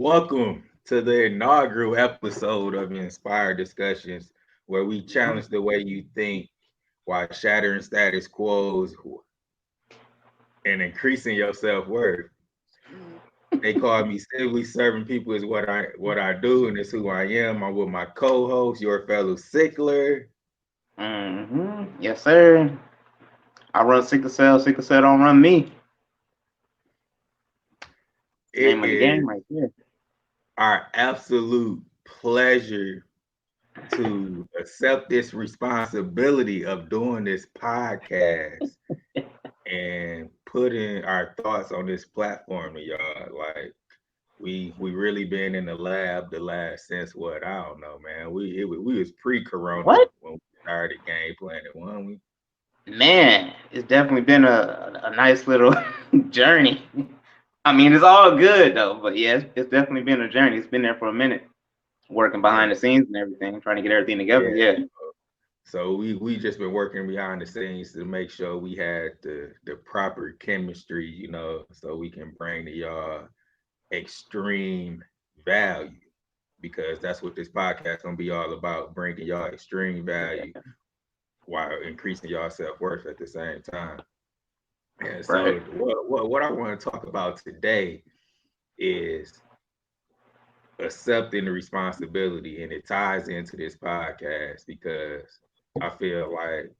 Welcome to the inaugural episode of Inspired Discussions, where we challenge the way you think while shattering status quos and increasing your self worth. They call me simply serving people is what I do, and it's who I am. I'm with my co-host, your fellow sickler. Yes, sir. I run sickle cell. Sickle cell don't run me. It Name of the is game right there. our absolute pleasure to accept this responsibility of doing this podcast and putting our thoughts on this platform to y'all. Like we really been in the lab the last since what I don't know, man. We was pre-corona What? when we started game planning, weren't we? Man, it's definitely been a nice little journey. I mean, it's all good though, but yeah, it's definitely been a journey. It's been there for a minute, working Yeah, behind the scenes and everything, trying to get everything together. yeah. Yeah, So we just been working behind the scenes to make sure we had the proper chemistry, so we can bring to y'all extreme value because that's what this podcast gonna be all about, bringing y'all extreme value yeah, while increasing y'all self-worth at the same time. And right, so what I want to talk about today is accepting the responsibility, and it ties into this podcast because I feel like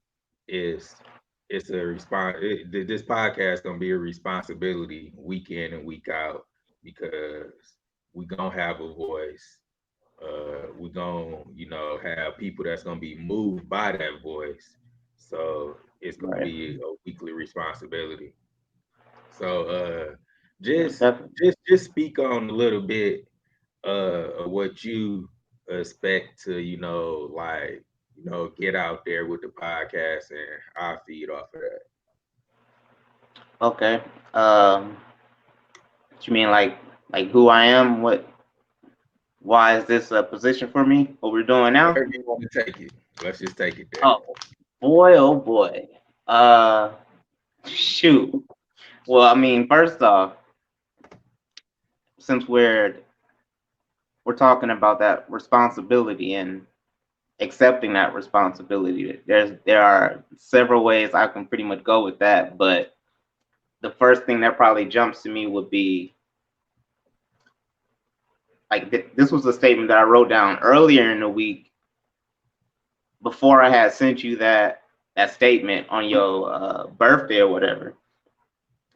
it's it's a response. This podcast gonna be a responsibility week in and week out because we gonna have a voice. We gonna have people that's gonna be moved by that voice. So it's gonna right. be a weekly responsibility. So Yeah, just definitely. just speak on a little bit of what you expect to get out there with the podcast, and I'll feed off of that. Okay. What you mean like who I am? What? Why is this a position for me? What we're doing now? Wherever you want to take it, let's just take it there. Oh boy, oh boy. Uh, Shoot. Well, I mean, first off, since we're talking about that responsibility and accepting that responsibility, there are several ways I can pretty much go with that. But the first thing that probably jumps to me would be like this was a statement that I wrote down earlier in the week before I had sent you that statement on your birthday or whatever.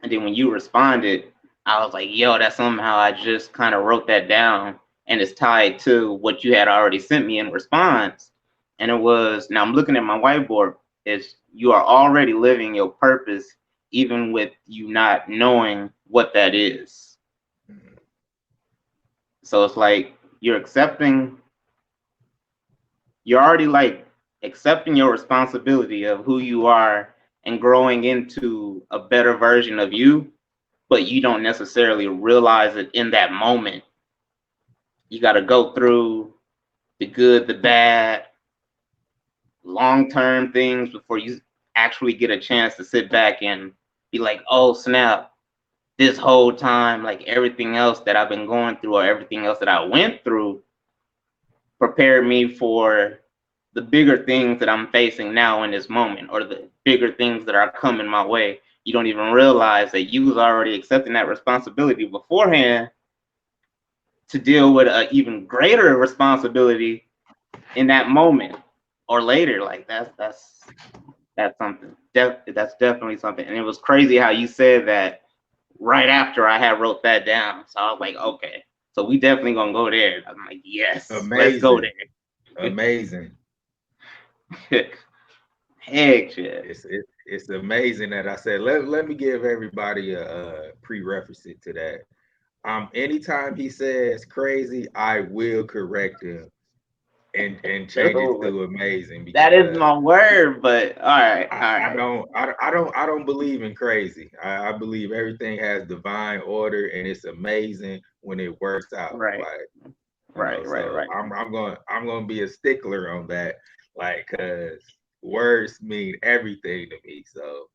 And then when you responded, I was like, yo, that's somehow I just kind of wrote that down and it's tied to what you had already sent me in response. And it was, now I'm looking at my whiteboard, is you are already living your purpose, even with you not knowing what that is. Mhm. So it's like you're already like accepting your responsibility of who you are and growing into a better version of you, but you don't necessarily realize it in that moment. You got to go through the good, the bad, long term things before you actually get a chance to sit back and be like, oh, snap, this whole time, like everything else that I've been going through or everything else that I went through prepared me for the bigger things that I'm facing now in this moment or the bigger things that are coming my way. You don't even realize that you was already accepting that responsibility beforehand to deal with an even greater responsibility in that moment or later. Like that's something. That's definitely something. And it was crazy how you said that right after I had wrote that down. So I was like, okay, so we definitely gonna go there. I'm like, yes, let's go Amazing, there. amazing. Heck yeah. It's amazing that I said let me give everybody a prerequisite to that. Anytime he says crazy, I will correct him and change it Dude, to amazing that is because my word, but all right, I, all I right. don't I don't believe in crazy. I believe everything has divine order and it's amazing when it works out. Right, Like, right, right, so right. I'm gonna be a stickler on that, like, cause words mean everything to me. So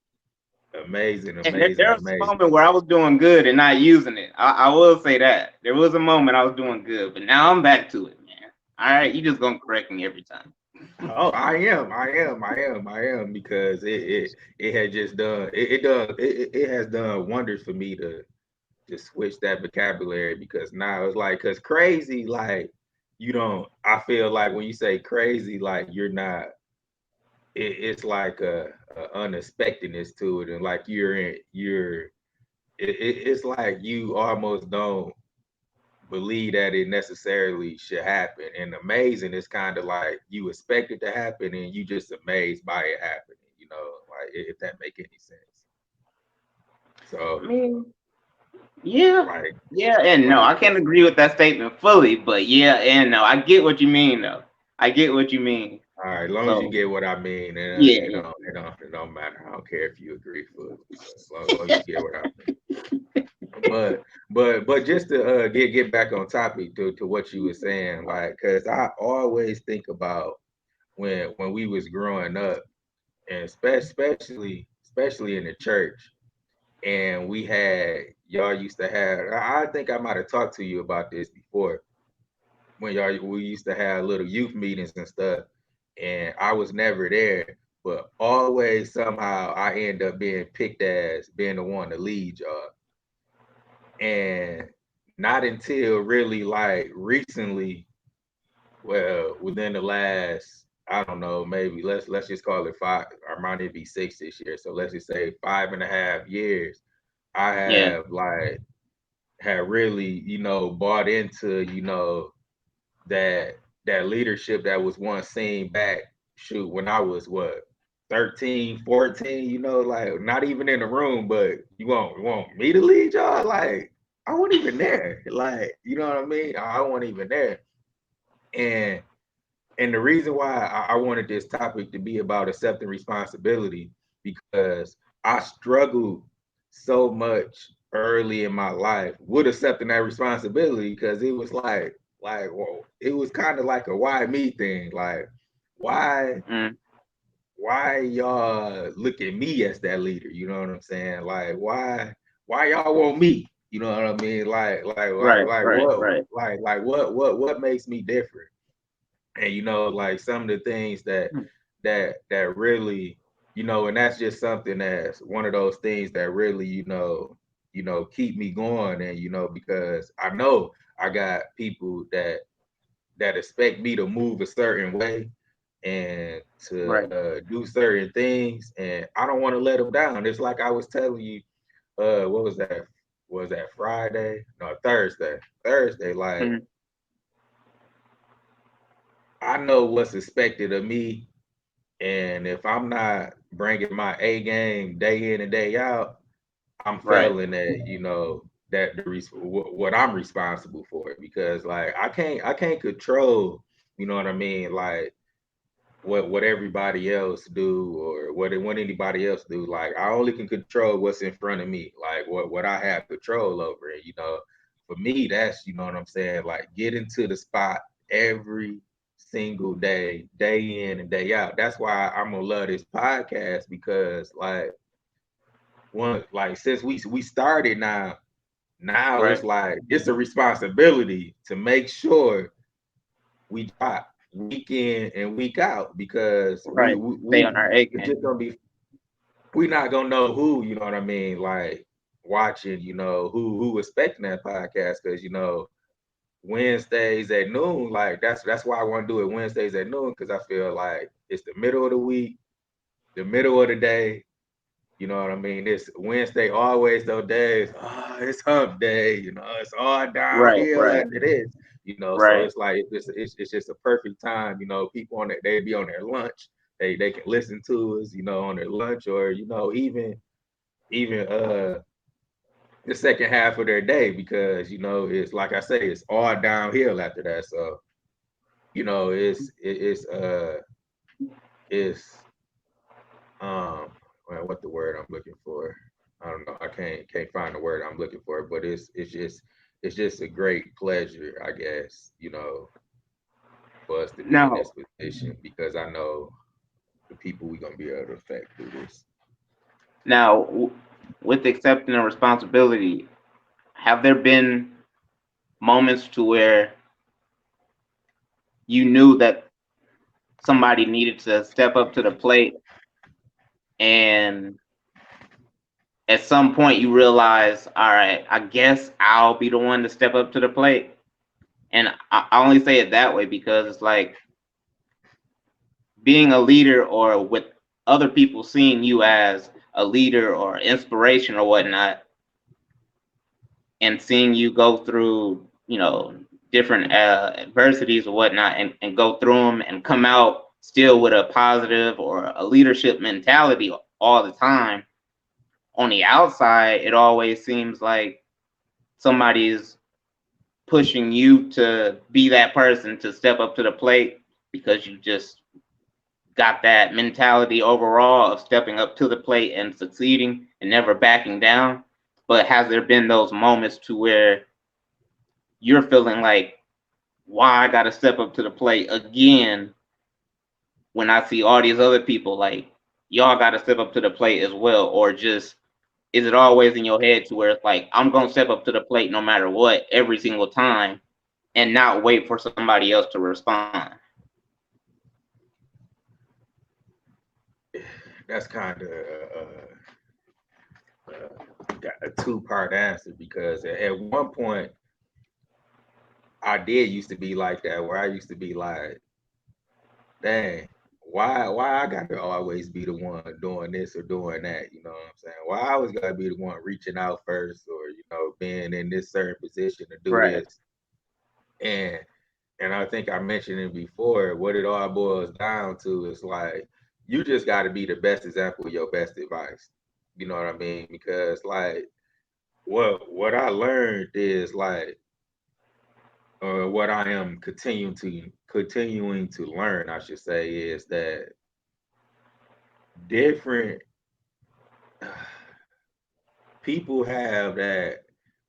Amazing, And amazing, there was a amazing. moment where I was doing good and not using it. I will say that. There was a moment I was doing good, but now I'm back to it, man. All right, you just gonna correct me every time. Oh, I am, because it had just done it has done wonders for me to just switch that vocabulary, because now it's like, because crazy, like, you don't, I feel like when you say crazy, like you're not, it's like a unexpectedness to it, and like it's like you almost don't believe that it necessarily should happen. And amazing is kind of like you expect it to happen and you just amazed by it happening, like, if that make any sense. I So mean, yeah, like yeah, and no. like I can't agree with that statement fully, but yeah, and no. I get what you mean, though. I get what you mean. all right, as long as you So get what I mean, and yeah, it don't matter. I don't care if you agree fully, but as long as you get what I mean. But just to get back on topic to what you were saying, like, because I always think about when we was growing up, and especially in the church, and we had, y'all used to have, I think I might have talked to you about this before, when we used to have little youth meetings and stuff, and I was never there, but always somehow I end up being picked as being the one to lead y'all. And not until really like recently, well, within the last, I don't know, maybe let's just call it five, or might it be 6 this year. So let's just say 5.5 years, I yeah, have like had really, bought into, that leadership that was once seen back, shoot, when I was what, 13, 14, like not even in the room, but you want me to lead y'all? Like, I wasn't even there. Like, you know what I mean? I wasn't even there. And the reason why I wanted this topic to be about accepting responsibility, because I struggled so much early in my life with accepting that responsibility, because it was like, whoa, it was kind of like a why me thing. Like, why mm, why y'all look at me as that leader? You know what I'm saying? Like, why y'all want me? You know what I mean? right, right, What, right, what makes me different? And like some of the things that really, and that's just something that's one of those things that really, keep me going. And because I know I got people that expect me to move a certain way and to right. do certain things, and I don't want to let them down. It's like I was telling you, what was that? Was that Friday? No, Thursday. Like, Mm, I know what's expected of me, and if I'm not bringing my A game day in and day out, I'm right, failing at, that what I'm responsible for. Because like I can't control, you know what I mean, like what everybody else do, or what anybody else do. Like, I only can control what's in front of me, like what I have control over. And for me, that's, you know what I'm saying, like get into the spot every single day, day in and day out. That's why I'm gonna love this podcast, because like, one, like, since we started, now it's right, like it's a responsibility to make sure we drop week in and week out, because we, right. we, Stay we on our A it's game. just gonna be, we not gonna know who, you know what I mean, like watching, who expecting that podcast. Because Wednesdays at noon, like that's why I want to do it Wednesdays at noon, because I feel like it's the middle of the week, the middle of the day. You know what I mean? This Wednesday always those days. It's hump day. It's all Right, downhill right, after this. So right, it's like it's just a perfect time. People they be on their lunch. They can listen to us. On their lunch, or even the second half of their day, because it's like I say, it's all downhill after that. So it's what the word I'm looking for. I don't know. I can't find the word I'm looking for, but it's just a great pleasure, I guess, for us to be in now, this position, because I know the people we're gonna be able to affect through this. Now, with accepting a responsibility, have there been moments to where you knew that somebody needed to step up to the plate, and at some point you realize, all right, I guess I'll be the one to step up to the plate? And I only say it that way because it's like being a leader, or with other people seeing you as a leader or inspiration or whatnot, and seeing you go through, different adversities or whatnot, and go through them and come out still with a positive or a leadership mentality all the time. On the outside, it always seems like somebody's pushing you to be that person to step up to the plate because you just got that mentality overall of stepping up to the plate and succeeding and never backing down. But has there been those moments to where you're feeling like, why I got to step up to the plate again when I see all these other people, like, y'all got to step up to the plate as well? Or just, is it always in your head to where it's like, I'm going to step up to the plate no matter what every single time, and not wait for somebody else to respond? That's kind of got a two-part answer because at one point I did used to be like that, where I used to be like, dang, why I got to always be the one doing this or doing that? You know what I'm saying? Why I always got to be the one reaching out first, or being in this certain position to do Right, this. And I think I mentioned it before. What it all boils down to is like you just got to be the best example of your best advice. You know what I mean? Because like what I learned is like what I am continuing to learn, I should say, is that different people have that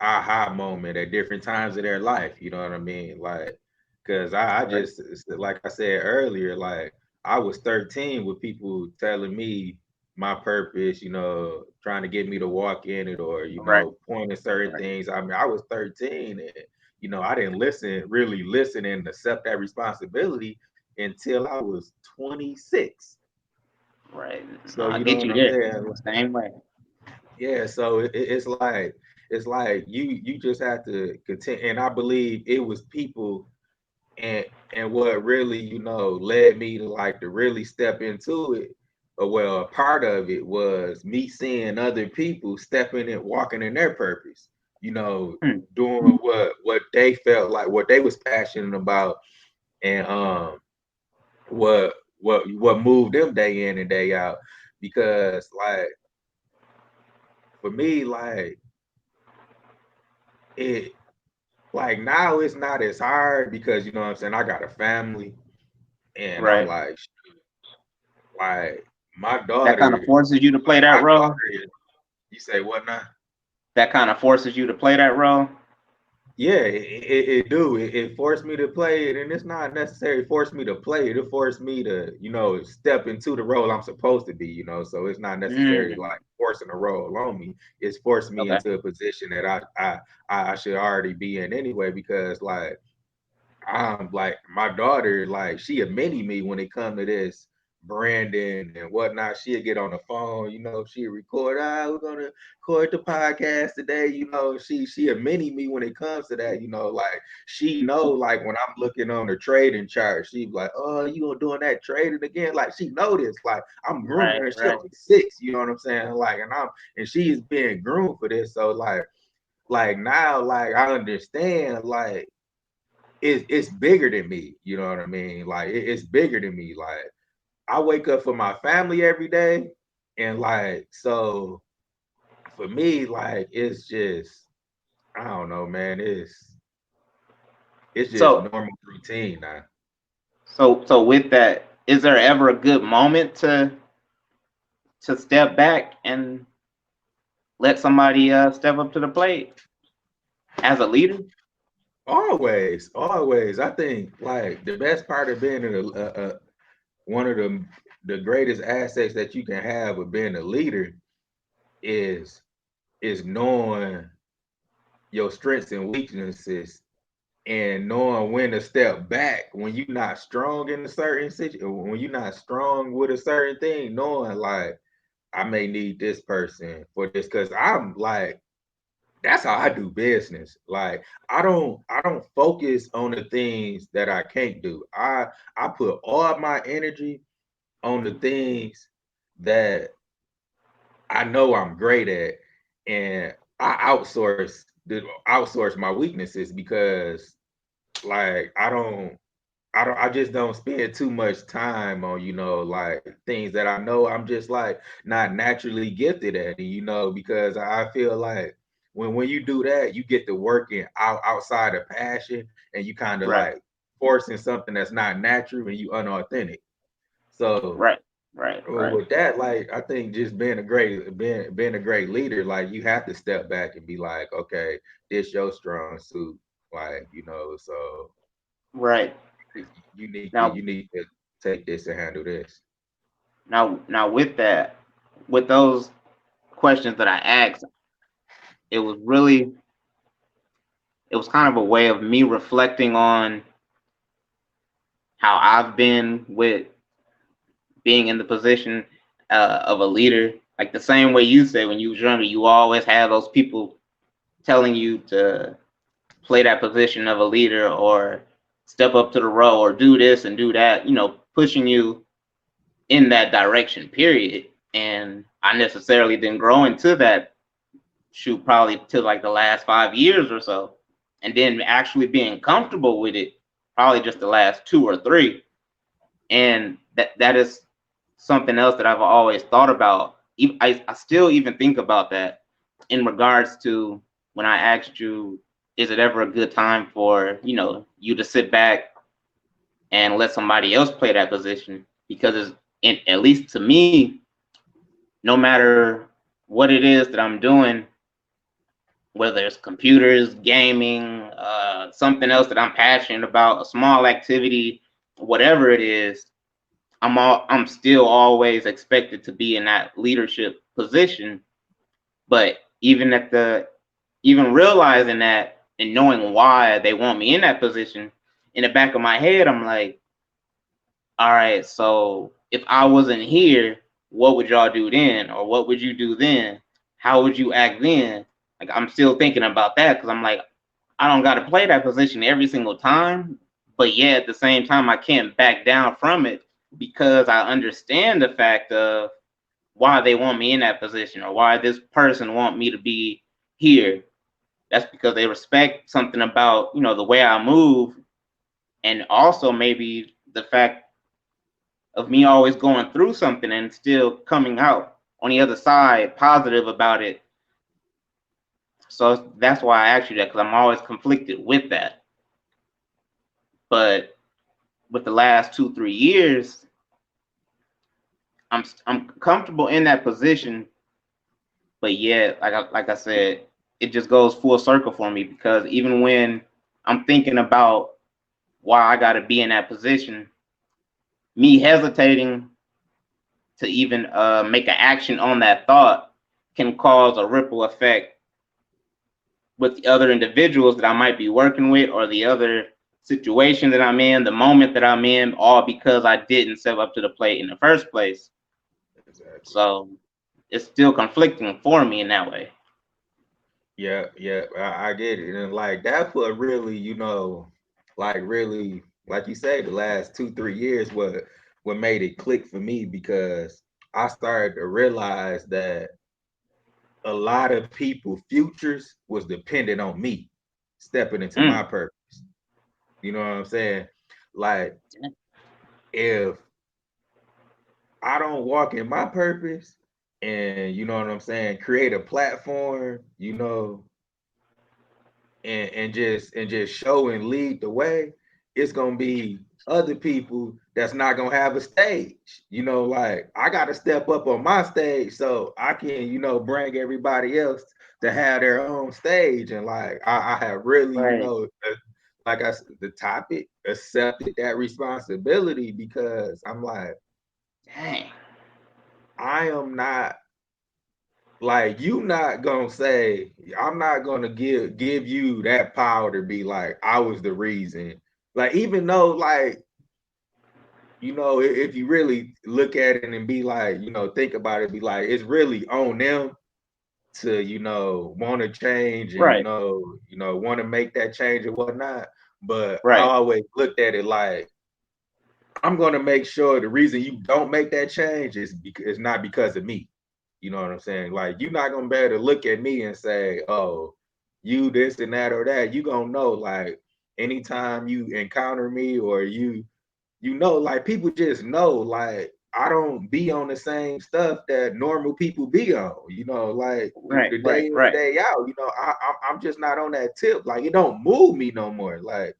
aha moment at different times of their life. You know what I mean? Like, because I right, just, like I said earlier, like I was 13 with people telling me my purpose, trying to get me to walk in it, or, right, pointing certain right, things. I mean, I was 13 and, I didn't really listen and accept that responsibility until I was 26. right. No, So, I you know get what you I'm there. saying? Same way. Yeah, so it's like you just have to continue, and I believe it was people and what really led me to like to really step into it. Well, a part of it was me seeing other people stepping and walking in their purpose. Hmm. Doing what they felt like, what they was passionate about, and what moved them day in and day out. Because like for me, like it like now it's not as hard because you know what I'm saying, I got a family and I'm Right. like That kind of forces you to play that my role. daughter is, you say what now? That kind of forces you to play that role. Yeah, it do. It forced me to play it, and it's not necessarily forced me to play it. It forced me to, step into the role I'm supposed to be. So it's not necessarily Mm, like forcing a role on me. It's forced me okay. into a position that I should already be in anyway. Because like my daughter, like she a mini me when it come to this branding and whatnot. She'll get on the phone, she'll record. We're gonna record the podcast today. She a mini me when it comes to that. Like she know, like when I'm looking on the trading chart, she be like, "Oh, you doing that trading again?" Like she noticed, like I'm grooming Right, her. She right. only 6, you know what I'm saying? Like, and she is being groomed for this. So like now, like I understand, like it's bigger than me. You know what I mean? Like it's bigger than me. Like I wake up for my family every day, and like so for me, like it's just I don't know, man. It's just So, normal routine now. so with that, is there ever a good moment to step back and let somebody step up to the plate as a leader? Always, always. I think like the best part of being one of the greatest assets that you can have of being a leader is knowing your strengths and weaknesses and knowing when to step back when you're not strong in a certain situation, when you're not strong with a certain thing, knowing like I may need this person for this, because I'm like, that's how I do business. Like I don't focus on the things that I can't do. I put all my energy on the things that I know I'm great at, and I outsource my weaknesses because like I just don't spend too much time on, like things that I know I'm just like not naturally gifted at, because I feel like when you do that, you get to working outside of passion, and you kind of Right, like forcing something that's not natural and you unauthentic. So right, right, right, with that, like I think just being a great leader, like you have to step back and be like, okay, this your strong suit, like so right. Now, you need to take this and handle this. now with that, with those questions that I asked, it was really, it was kind of a way of me reflecting on how I've been with being in the position of a leader. Like the same way you said when you was younger, you always had those people telling you to play that position of a leader or step up to the role or do this and do that, pushing you in that direction, period. And I necessarily didn't grow into that shoot probably till like the last 5 years or so. And then actually being comfortable with it, probably just the last 2 or 3. And that is something else that I've always thought about. I still even think about that in regards to when I asked you, is it ever a good time for, you to sit back and let somebody else play that position? Because at least to me, no matter what it is that I'm doing, whether it's computers, gaming, something else that I'm passionate about, a small activity, whatever it is, I'm still always expected to be in that leadership position. But even realizing that and knowing why they want me in that position, in the back of my head, I'm like, all right, so if I wasn't here, what would y'all do then? Or what would you do then? How would you act then? Like I'm still thinking about that because I'm like, I don't got to play that position every single time, but yeah, at the same time, I can't back down from it because I understand the fact of why they want me in that position or why this person want me to be here. That's because they respect something about, the way I move, and also maybe the fact of me always going through something and still coming out on the other side positive about it. So that's why I asked you that, because I'm always conflicted with that. But with the last 2 3 years, I'm comfortable in that position. But yeah, like I said, it just goes full circle for me because even when I'm thinking about why I got to be in that position, me hesitating to even make an action on that thought can cause a ripple effect with the other individuals that I might be working with or the other situation that I'm in, the moment that I'm in, all because I didn't step up to the plate in the first place. Exactly. So it's still conflicting for me in that way. Yeah, yeah, I get it. And like that's what really, like really, like you say, the last 2, 3 years, what made it click for me, because I started to realize that a lot of people futures was dependent on me stepping into my Mm. purpose. You know what I'm saying? Like if I don't walk in my purpose and you know what I'm saying, create a platform, and just show and lead the way, it's gonna be other people that's not gonna have a stage. Like I gotta step up on my stage so I can, bring everybody else to have their own stage. And like I have really, Right. like I said, the topic accepted that responsibility because I'm like, Dang. I am not like you not gonna say, I'm not gonna give you that power to be like, I was the reason. Like, even though, like, if you really look at it and be like, think about it, be like, it's really on them to, want to change and, Right, want to make that change and whatnot. But I right, always looked at it like, I'm going to make sure the reason you don't make that change is because it's not because of me. You know what I'm saying? Like, you're not going to be able to look at me and say, oh, you this and that or that. You going to know, like, anytime you encounter me or like, people just know, like, I don't be on the same stuff that normal people be on, like right, the right, day in, right, day out, I'm just not on that tip. Like, it don't move me no more. Like,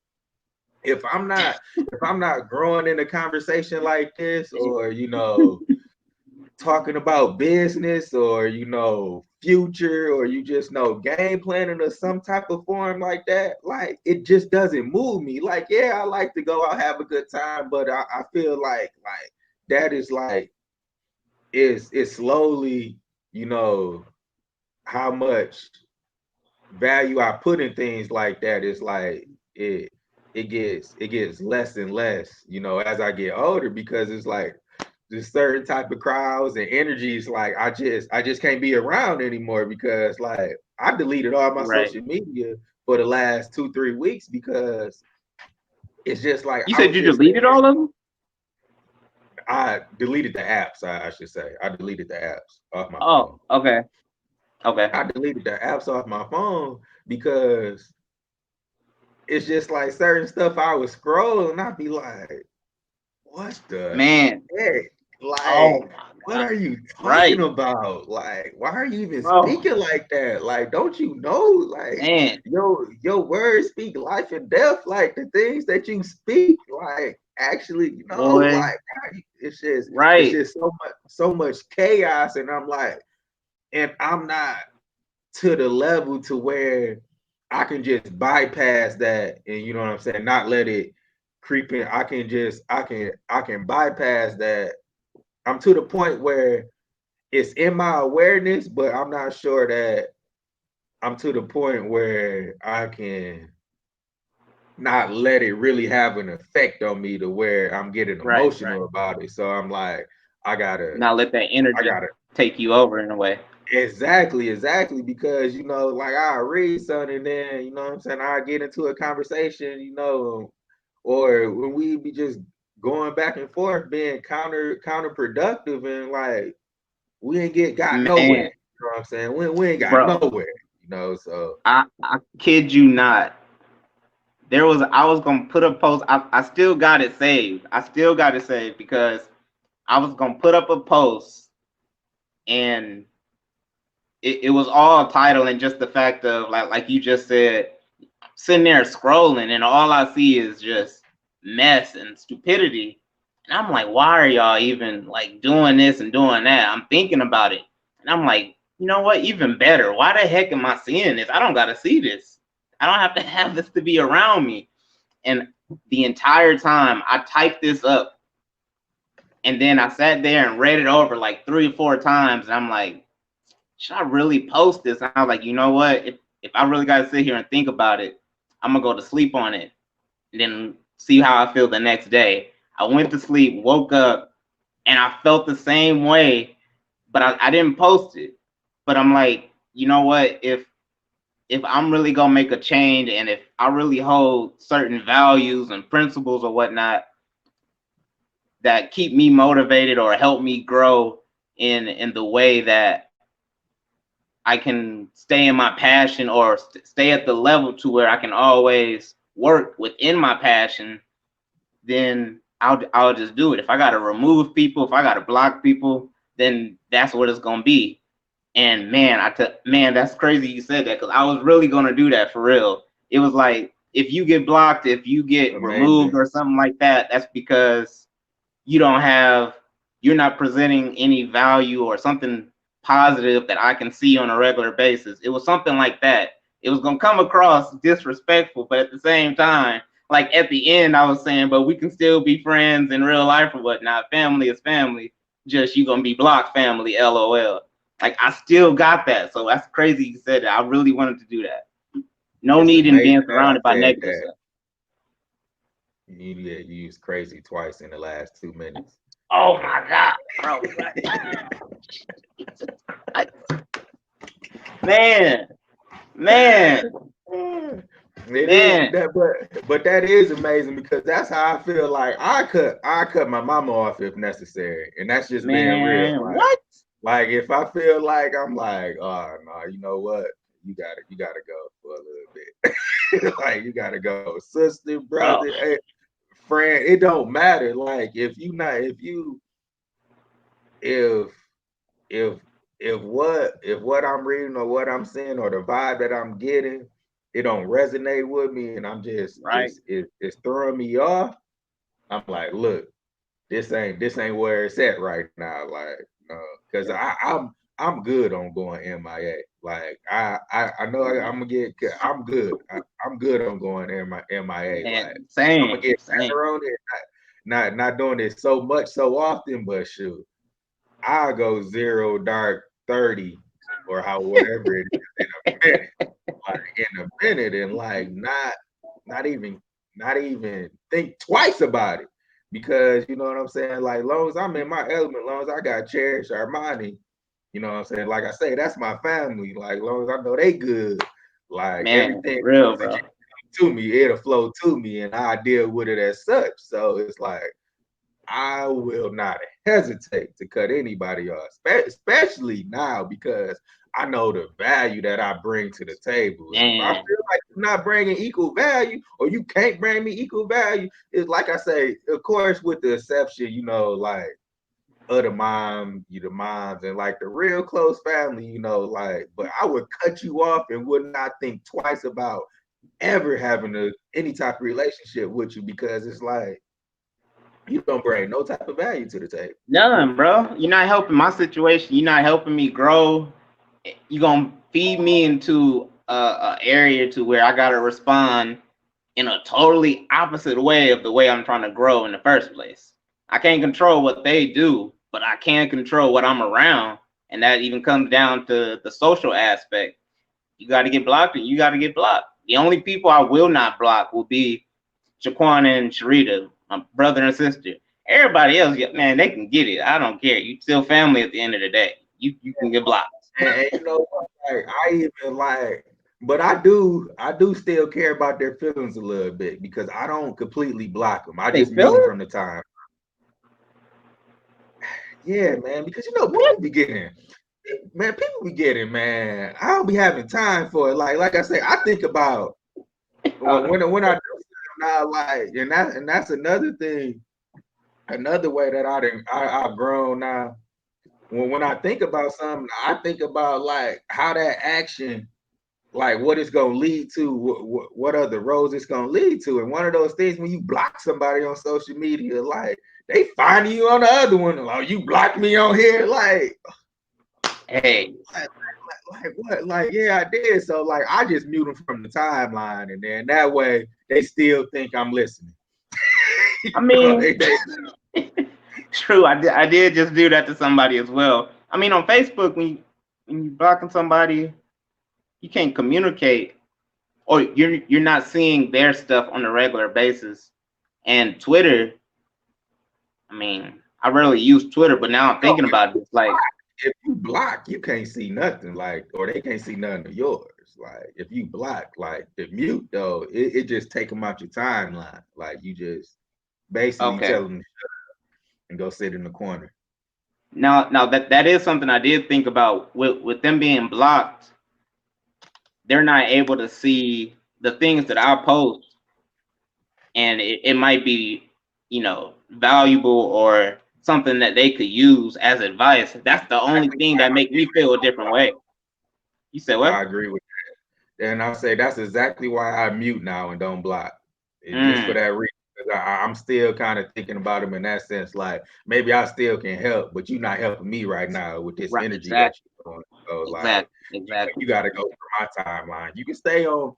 if I'm not growing in a conversation like this, or talking about business, or future, or you just know game planning or some type of form like that, like, it just doesn't move me. Like, yeah, I like to go out, have a good time, but I feel like that is like, it's slowly, how much value I put in things like that. Is like, it gets less and less, as I get older, because it's like there's certain type of crowds and energies, like, I just can't be around anymore, because, like, I deleted all my right. social media for the last 2-3 weeks, because it's just like, You I said was you just deleted saying, all of them? I deleted the apps. I should say I deleted the apps off my phone. Oh, okay, okay. I deleted the apps off my phone because it's just like certain stuff I was scrolling, I'd be like, what the Man, heck? oh Like, my what God. are you Right, talking about? Like, why are you even bro. speaking like that? Like, don't you know? Like, Man, your words speak life and death. Like, the things that you speak, like, actually, boy. like, it's Right, just so much chaos. And I'm like, and I'm not to the level to where I can just bypass that, and you know what I'm saying, not let it creep in. I can bypass that. I'm to the point where it's in my awareness, but I'm not sure that I'm to the point where I can not let it really have an effect on me to where I'm getting right, right. emotional about it. So I'm like, I gotta, Not let that I energy gotta take you over in a way. exactly, because like, I read something, and then what I'm saying, I get into a conversation, or when we be just going back and forth, being counterproductive, and like, we ain't got nowhere. Man, You know what I'm saying? We ain't got bro, nowhere. So I kid you not. I was gonna put a post. I still got it saved. I still got it saved because I was gonna put up a post, and it was all title and just the fact of like you just said, sitting there scrolling, and all I see is just mess and stupidity. And I'm like, why are y'all even like doing this and doing that? I'm thinking about it. And I'm like, you know what? Even better. Why the heck am I seeing this? I don't gotta see this. I don't have to have this to be around me. And the entire time I typed this up, and then I sat there and read it over like 3 or 4 times. And I'm like, should I really post this? And I was like, you know what? If I really gotta sit here and think about it, I'm gonna go to sleep on it and then see how I feel the next day. I went to sleep, woke up, and I felt the same way, but I didn't post it. But I'm like, you know what? If I'm really gonna make a change, and if I really hold certain values and principles or whatnot that keep me motivated or help me grow in the way that I can stay in my passion, or stay at the level to where I can always work within my passion, then I'll just do it. If I gotta remove people, if I gotta block people, then that's what it's gonna be. And man, that's crazy you said that, because I was really gonna do that for real. It was like, if you get blocked, if you get removed amazing. or something like that, that's because you don't have you're not presenting any value or something positive that I can see on a regular basis. It was something like that. It was gonna come across disrespectful, but at the same time, like at the end, I was saying, but we can still be friends in real life or whatnot. Family is family. Just you gonna be blocked family, LOL. Like I still got that. So that's crazy you said that. I really wanted to do that. No It's need in amazing being that I surrounded by said negative that. stuff. You used crazy twice in the last 2 minutes. Oh my God, bro. Man, man, It is man. that, but that is amazing because that's how I feel. Like I cut my mama off if necessary, and that's just being real. Man, what? Like if I feel like I'm like, oh no, you know what? You gotta go for a little bit. Like you gotta go, sister, Bro. brother, hey, friend. It don't matter. Like if if if what I'm reading or what I'm seeing or the vibe that I'm getting, it don't resonate with me, and I'm just Right. it's throwing me off. I'm like, look, this ain't where it's at right now. Like, no, because I'm good on going MIA. Like, I know I'm gonna get. I'm good. I'm good on going MIA. Like, And I'm gonna get same. better on it. Not doing it so much so often, but shoot, I go 0 dark 30 or how whatever it is in a minute. Like in a minute, and like not even not even think twice about it. Because you know what I'm saying? Like long as I'm in my element, long as I got Cherish Armani, you know what I'm saying? Like I say, that's my family. Like long as I know they good, like Man, everything real, bro. to me, it'll flow to me and I deal with it as such. So it's like I will not hesitate to cut anybody off, especially now because I know the value that I bring to the table. And if I Man, feel like you're not bringing equal value or you can't bring me equal value, it's like I say, of course, with the exception, you know, like of the moms and like the real close family, you know, like, but I would cut you off and would not think twice about ever having any type of relationship with you because it's like, you don't bring no type of value to the table. none, bro. You're not helping my situation. You're not helping me grow. You're gonna feed me into a area to where I gotta respond in a totally opposite way of the way I'm trying to grow in the first place. I can't control what they do, but I can control what I'm around, and that even comes down to the social aspect. You got to get blocked, and you got to get blocked. The only people I will not block will be Jaquan and Sharita, my brother and sister. Everybody else, man, they can get it. I don't care. You still family at the end of the day. You can get blocked. And you know what? Like I even like, but I do still care about their feelings a little bit because I don't completely block them. I They just mute feel them it? from the time. Yeah, man, because you know What? people be getting, man, people be getting, man. I don't be having time for it. Like I say, I think about when I do something now, like, and that's another thing, another way that I've grown now. When I think about something, I think about like how that action, like what it's gonna lead to, what other roads it's gonna lead to. And one of those things when you block somebody on social media, like they find you on the other one. Like you blocked me on here, Hey, like what? Like yeah, I did. So like I just mute them from the timeline, and then that way they still think I'm listening. I You know, mean, true. I did just do that to somebody as well. I mean, on Facebook, when you blocking somebody, you can't communicate, or you're not seeing their stuff on a regular basis. And Twitter, I mean, I rarely use Twitter, but now I'm no, thinking about it. It's like, if you block, you can't see nothing, like, or they can't see nothing of yours. Like, if you block, like the mute though, it just take them out your timeline. Like, you just basically okay, tell them to and go sit in the corner. now that is something I did think about with them being blocked. They're not able to see the things that I post, and it might be, valuable or something that they could use as advice. That's the only Exactly thing why that make me feel a different way. You said I what? agree with that, and I say that's exactly why I mute now and don't block. It's just for Mm, that reason. 'Cause I'm still kind of thinking about them in that sense. Like maybe I still can help, but you're not helping me right now with this right, energy that exactly, you're doing. So like exactly, exactly. you got to go through my timeline. You can stay on.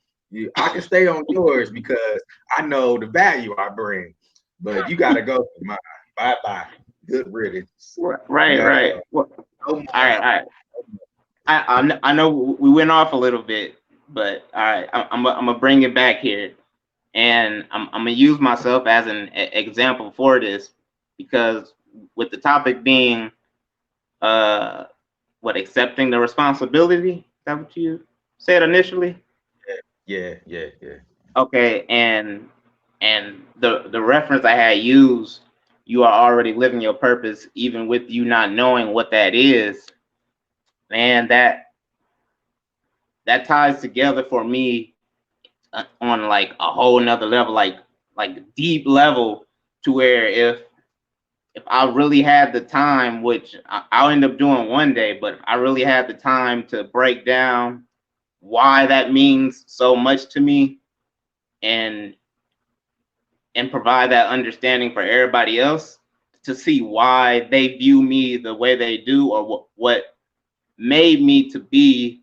I can stay on yours because I know the value I bring, but you got to go through mine. Bye bye. Good riddance. Right, No, right. Well, no more. all right, all right. I know we went off a little bit, but all right, I'm gonna bring it back here, and I'm gonna use myself as an example for this, because with the topic being uh what, accepting the responsibility, is that what you said initially? Yeah, yeah, yeah. Okay, and the reference I had used, you are already living your purpose, even with you not knowing what that is. Man, that ties together for me on like a whole nother level, like deep level, to where if I really had the time, which I'll end up doing one day, but if I really had the time to break down why that means so much to me, and provide that understanding for everybody else to see why they view me the way they do, or what made me to be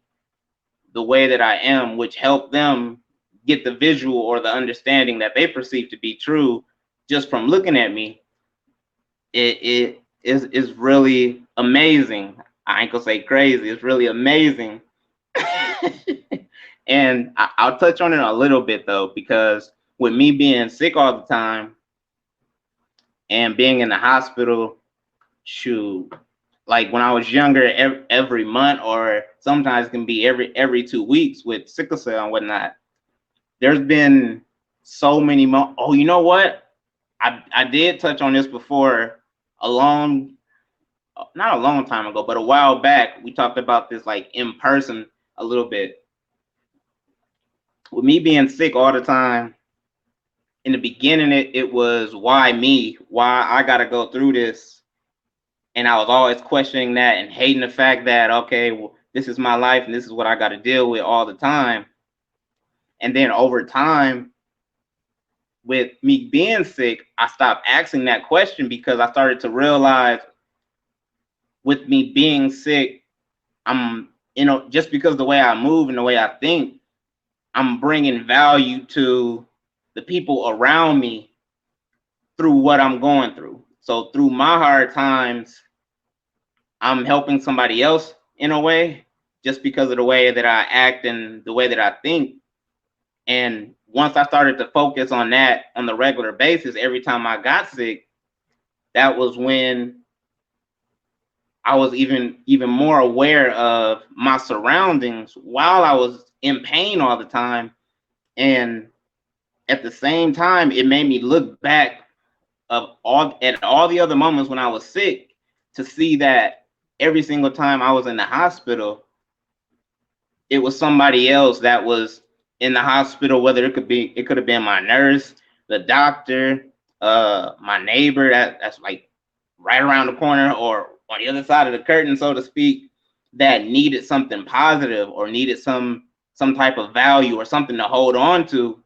the way that I am, which helped them get the visual or the understanding that they perceive to be true just from looking at me. It is really amazing. I ain't gonna say crazy. It's really amazing. And I'll touch on it a little bit though, because with me being sick all the time and being in the hospital, shoot, like when I was younger, every month, or sometimes it can be every 2 weeks with sickle cell and whatnot. There's been so many oh, you know what? I did touch on this before, a long, not a long time ago, but a while back. We talked about this like in person a little bit. With me being sick all the time, in the beginning, it was why me? Why I gotta go through this? And I was always questioning that and hating the fact that, okay, well, this is my life and this is what I got to deal with all the time. And then over time, with me being sick, I stopped asking that question, because I started to realize with me being sick, just because the way I move and the way I think, I'm bringing value to the people around me through what I'm going through. So through my hard times, I'm helping somebody else in a way, just because of the way that I act and the way that I think. And once I started to focus on that on the regular basis, every time I got sick, that was when I was even more aware of my surroundings while I was in pain all the time. And at the same time, it made me look back at all the other moments when I was sick, to see that every single time I was in the hospital, it was somebody else that was in the hospital, whether it could have been my nurse, the doctor, my neighbor that's like right around the corner or on the other side of the curtain, so to speak, that needed something positive or needed some type of value or something to hold on to,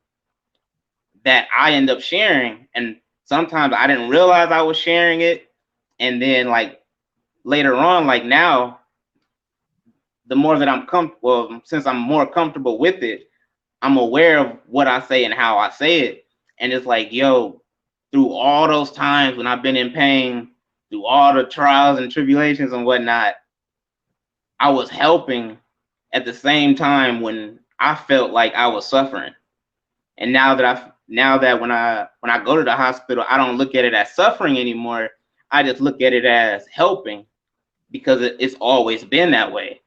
that I end up sharing. And sometimes I didn't realize I was sharing it. And then like later on, like now, the more that I'm comfortable, since I'm more comfortable with it, I'm aware of what I say and how I say it. And it's like, yo, through all those times when I've been in pain, through all the trials and tribulations and whatnot, I was helping at the same time when I felt like I was suffering. And now that when I go to the hospital, I don't look at it as suffering anymore. I just look at it as helping, because it's always been that way.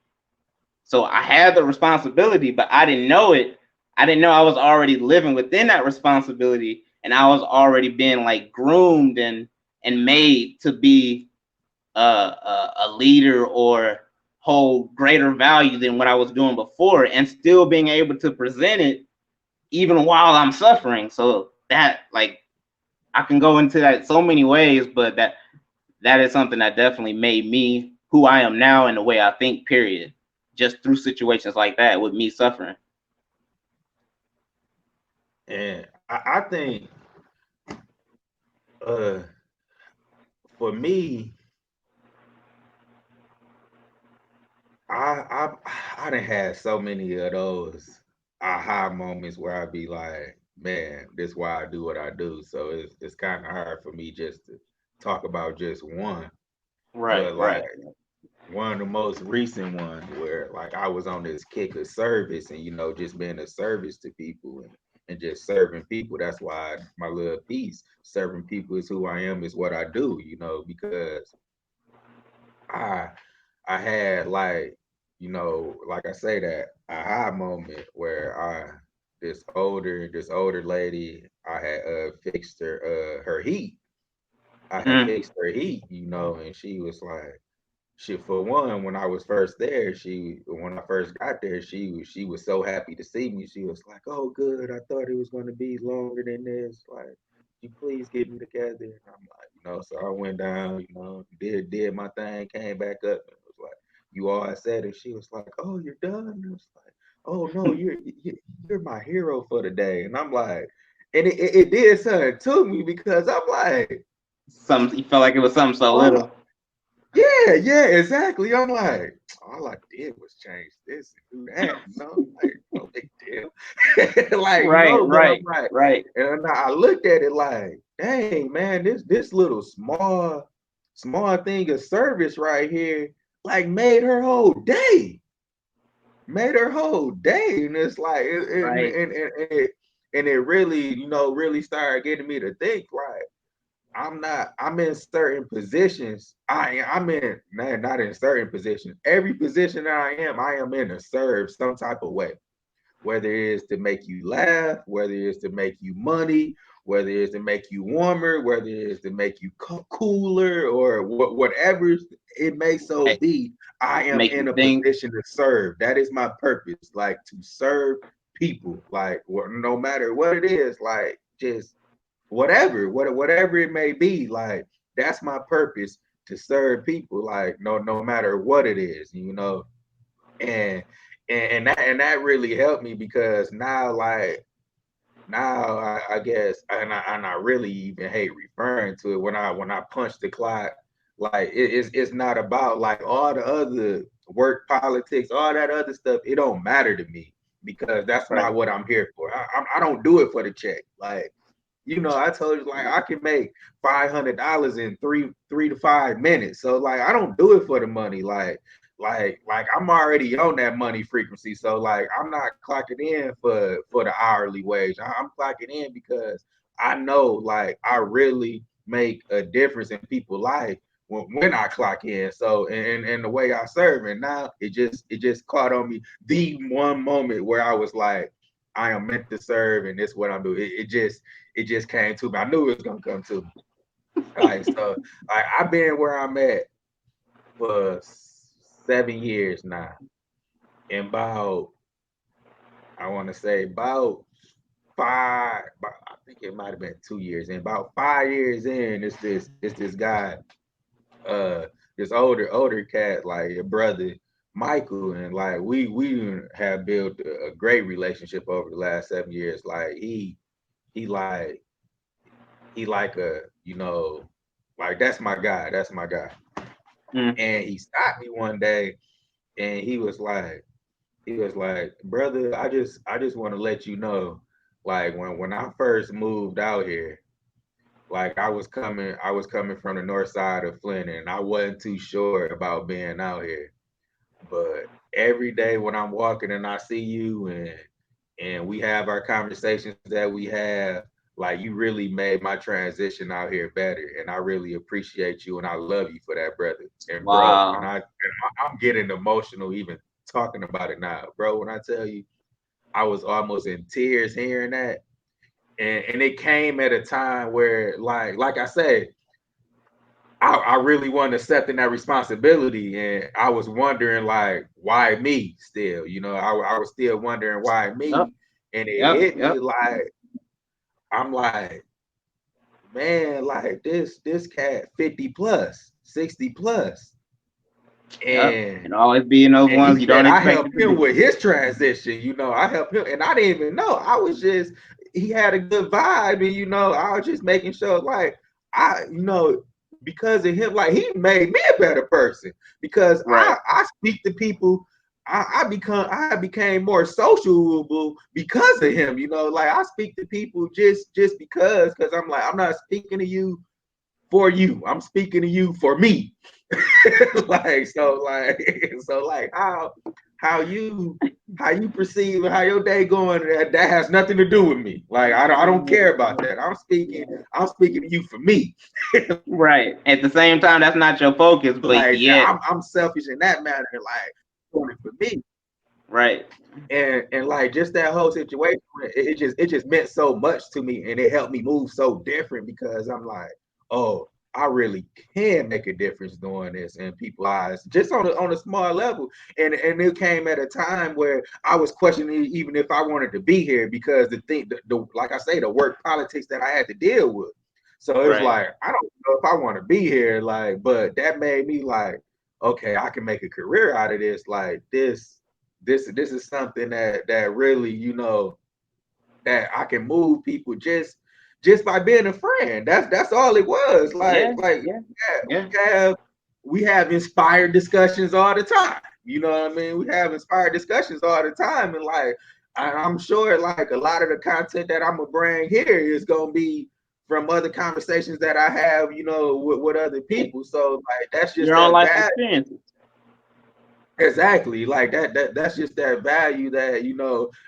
So I had the responsibility, but I didn't know it. I didn't know I was already living within that responsibility, and I was already being like groomed and made to be a leader or hold greater value than what I was doing before, and still being able to present it even while I'm suffering. So that, like, I can go into that so many ways, but that is something that definitely made me who I am now and the way I think, period. Just through situations like that with me suffering. And I think uh for me, I done had so many of those aha moments where I be like, man, this is why I do what I do. So it's kind of hard for me just to talk about just one, Right, but like right. one of the most recent ones where like I was on this kick of service and just being a service to people and just serving people. That's why my little piece, serving people is who I am, is what I do, because I I had like, like I say that aha moment where this older lady, I had fixed her heat. I had Mm. fixed her heat, and she was like, she, for one, when I was first there, when I first got there, she was so happy to see me. She was like, "Oh, good. I thought it was going to be longer than this. Like, you please get me together." And I'm like, so I went down, did my thing, came back up, and it was like, "You all I said," and she was like, "Oh, you're done." And it was like, "Oh no, you're my hero for the day." And I'm like, and it did something to me because I'm like, Some you felt like it was something so oh, little. yeah, exactly. I'm like, all I did was change this and do that. Like, no big deal. Like, Right, but I'm right, like, right. and I looked at it like, dang, man, this little small thing of service right here, like made her whole day, and it's like, Right. and it really, really started getting me to think, like, I'm in certain positions. I'm in, man, not in certain positions. Every position that I am in to serve some type of way. Whether it is to make you laugh, whether it is to make you money, whether it is to make you warmer, whether it is to make you cooler, or whatever it may so Right. be, I am Make in you a think. position to serve. That is my purpose, like to serve people, like no matter what it is, like just whatever it may be, like that's my purpose, to serve people, like no matter what it is, and and that really helped me because now, like, now I guess, and I really even hate referring to it, when I punch the clock, like it's not about like all the other work politics, all that other stuff. It don't matter to me because that's Right. not what I'm here for. I don't do it for the check, like, I told you, like, I can make $500 in three to 5 minutes. So like I don't do it for the money. Like I'm already on that money frequency. So like I'm not clocking in for the hourly wage. I'm clocking in because I know, like, I really make a difference in people's life when I clock in. So and the way I serve, and now it just caught on me the one moment where I was like, I am meant to serve, and this is what I'm doing. It just came to me. I knew it was gonna come to me. Like, so, like, I've been where I'm at for 7 years now, and about, I want to say about I think it might have been 2 years. And about 5 years in, it's this guy, uh, this older cat, like a brother, Michael, and like we have built a great relationship over the last 7 years. Like he like he like a, like, that's my guy. That's my guy. Mm. And he stopped me one day, and he was like, brother, I just want to let you know, like, when I first moved out here, like, I was coming from the north side of Flint, and I wasn't too sure about being out here. But every day when I'm walking and I see you, and we have our conversations that we have, like, you really made my transition out here better, and I really appreciate you, and I love you for that, brother. And bro, when Wow. I'm getting emotional even talking about it now, bro. When I tell you, I was almost in tears hearing that, and it came at a time where, like I said, I really wasn't accepting that responsibility, and I was wondering, like, why me still? I was still wondering why Yep. me, and it Yep. hit me Yep. like, I'm like, man, like, this cat 50 plus, 60 plus, Yep. and And always being those and he ones you said don't I expect helped it to him be. with his transition. I helped him, and I didn't even know. I was just, he had a good vibe, and I was just making sure, like, I, because of him, like, he made me a better person because I Right. I speak to people. I became more sociable because of him. Like, I speak to people just because I'm like, I'm not speaking to you for you. I'm speaking to you for me. like how you perceive and how your day going, that has nothing to do with me. Like I don't care about that. I'm speaking to you for me. Right. At the same time, that's not your focus, but Like yet, I'm selfish in that manner, like doing it for me. right. And like just that whole situation, it just meant so much to me, and it helped me move so different because I'm like, oh, I really can make a difference doing this in people's lives, just on a small level. And it came at a time where I was questioning even if I wanted to be here because the like I say, the work politics that I had to deal with. So it's Right. like I don't know if I want to be here, like, but that made me like, okay, I can make a career out of this. Like this is something that really, that I can move people just by being a friend. That's all it was. Yeah. Like Yeah. yeah, Yeah. we have inspired discussions all the time. You know what I mean? We have inspired discussions all the time, and like I'm sure like a lot of the content that I'm gonna bring here is gonna be from other conversations that I have, with other Yeah. people. So like that's just Your own that life value. experiences. Exactly. Like that's just that value that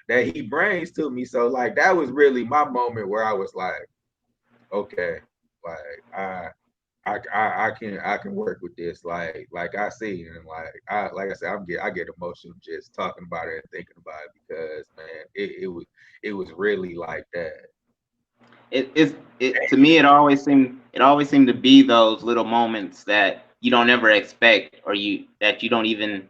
that he brings to me. So like that was really my moment where I was like, okay, like I can work with this. Like I see, and like I said, I get emotional just talking about it and thinking about it because man, it was really like that. It to me, it always seemed to be those little moments that you don't ever expect, or that you don't even.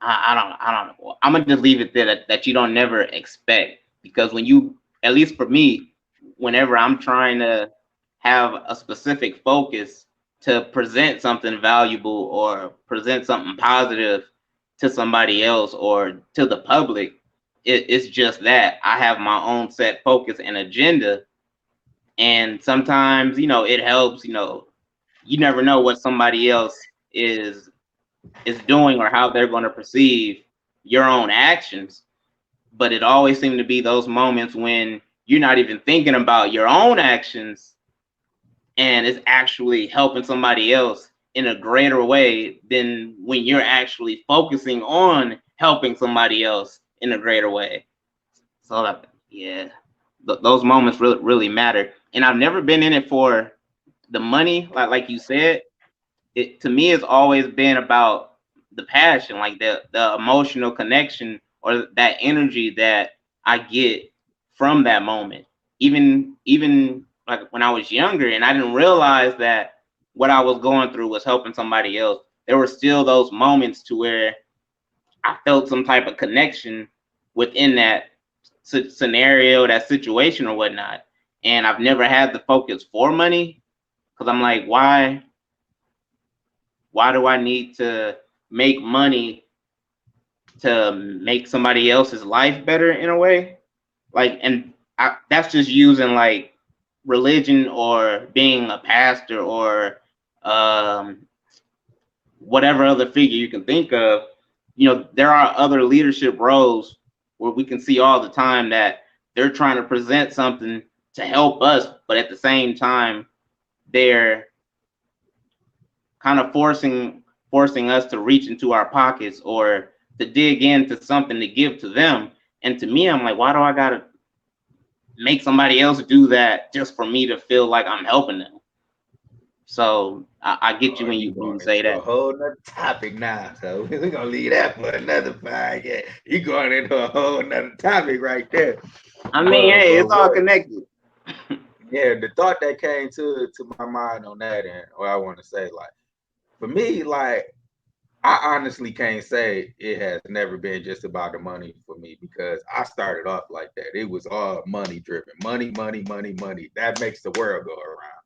I don't know. I'm gonna just leave it there, that you don't never expect, because when you, at least for me, whenever I'm trying to have a specific focus to present something valuable or present something positive to somebody else or to the public, it's just that I have my own set focus and agenda. And sometimes, it helps. You never know what somebody else is doing or how they're going to perceive your own actions. But it always seems to be those moments when you're not even thinking about your own actions, and it's actually helping somebody else in a greater way than when you're actually focusing on helping somebody else in a greater way. So yeah, those moments really matter. And I've never been in it for the money, like you said. It, to me, it's always been about the passion, like the emotional connection, or that energy that I get from that moment. Even like when I was younger and I didn't realize that what I was going through was helping somebody else, there were still those moments to where I felt some type of connection within that scenario, that situation, or whatnot. And I've never had the focus for money, because I'm like, why do I need to make money to make somebody else's life better in a way? Like, and that's just using like religion or being a pastor or um, whatever other figure you can think of. There are other leadership roles where we can see all the time that they're trying to present something to help us, but at the same time, they're kind of forcing us to reach into our pockets or to dig into something to give to them. And to me, I'm like, why do I gotta make somebody else do that just for me to feel like I'm helping them? So I get you Oh, when you you going say into a that. whole nother topic now. So we're gonna leave that for another podcast. You going into a whole nother topic right there. I mean, But hey, but it's all what connected. yeah, the thought that came to my mind on that, and what I want to say, like for me, like I honestly can't say it has never been just about the money for me because I started off like that. It was all money driven. Money, money, money, money. That makes the world go around.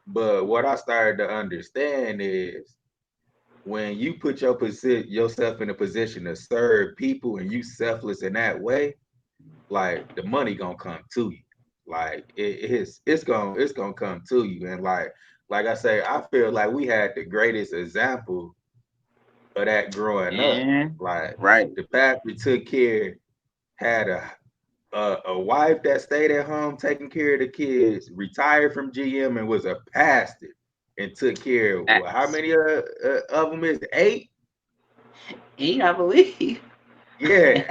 But what I started to understand is when you put yourself in a position to serve people and you selfless in that way, like the money gonna come to you. Like it's gonna come to you. And like I say, I feel like we had the greatest example of that growing up. And Like right. the path we took here had a a wife that stayed at home taking care of the kids, retired from GM and was a pastor and took care of how That's many of them is eight? eight, I believe. Yeah,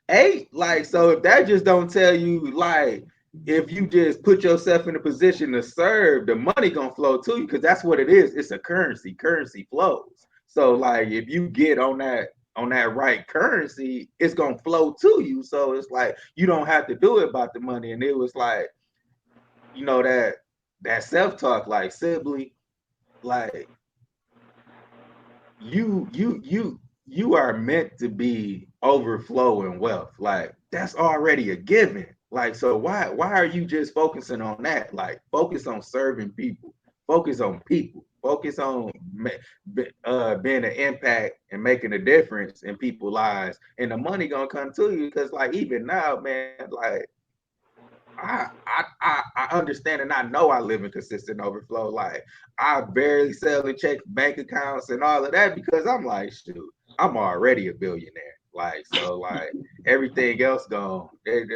eight. Like, so if that just don't tell you, like, if you just put yourself in a position to serve, the money gonna flow to you because that's what it is. It's a currency. Currency flows. So like, if you get on that right currency, it's gonna flow to you. So it's like you don't have to do it about the money. And it was like, that self talk, like Sibley, like you are meant to be overflowing wealth. Like that's already a given. Like, so why are you just focusing on that? Like, focus on serving people, focus on people, focus on being an impact and making a difference in people's lives, and the money gonna come to you. Because like even now, man, like I understand and I know I live in consistent overflow. Like I barely sell and check bank accounts and all of that because I'm like, shoot, I'm already a billionaire. Like, so like everything else gone.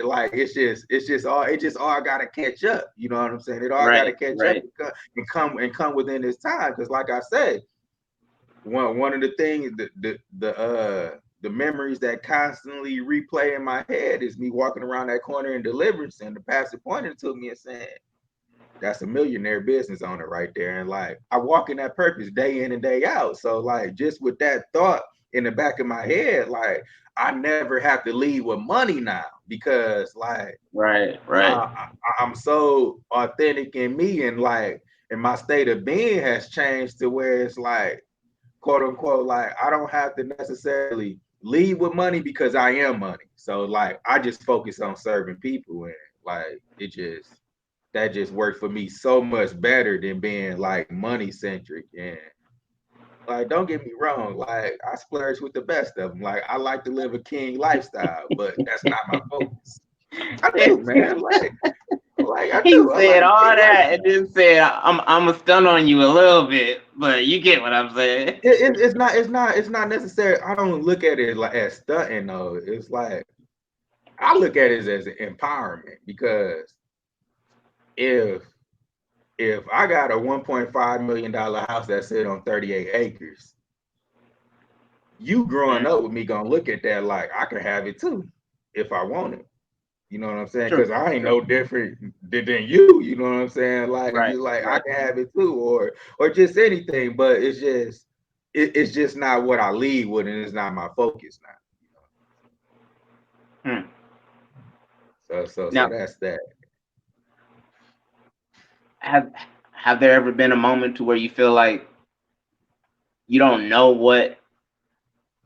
Like it just all gotta catch up. You know what I'm saying? It all gotta Right, catch up right. and come within this time. Cause like I said, one of the things the memories that constantly replay in my head is me walking around that corner in Deliverance and the pastor pointing to me and saying, "That's a millionaire business owner right there." And like I walk in that purpose day in and day out. So like just with that thought in the back of my head, like I never have to leave with money now because like Right, right. I'm so authentic in me and like and my state of being has changed to where it's like quote unquote, like I don't have to necessarily lead with money because I am money. So like I just focus on serving people and like it just that just worked for me so much better than being like money centric. And like don't get me wrong, like I splurge with the best of them. Like I like to live a king lifestyle, but that's not my focus. I do, man. Like I He do. I said like a all king that and lifestyle. then said, I'm a stun on you a little bit, but you get what I'm saying. It's not necessary. I don't look at it like as stunting though. It's like I look at it as empowerment because if if I got a $1.5 million house that sit on 38 acres, you growing Mm, up with me gonna look at that like I can have it too if I want it. You know what I'm saying? Because true, I ain't true. no different than you. You know what I'm saying? Like Right, you like I right. can have it too, or just anything. But it's just not what I lead with, and it's not my focus now. Hmm. So Now, that's that. have have there ever been a moment to where you feel like you don't know what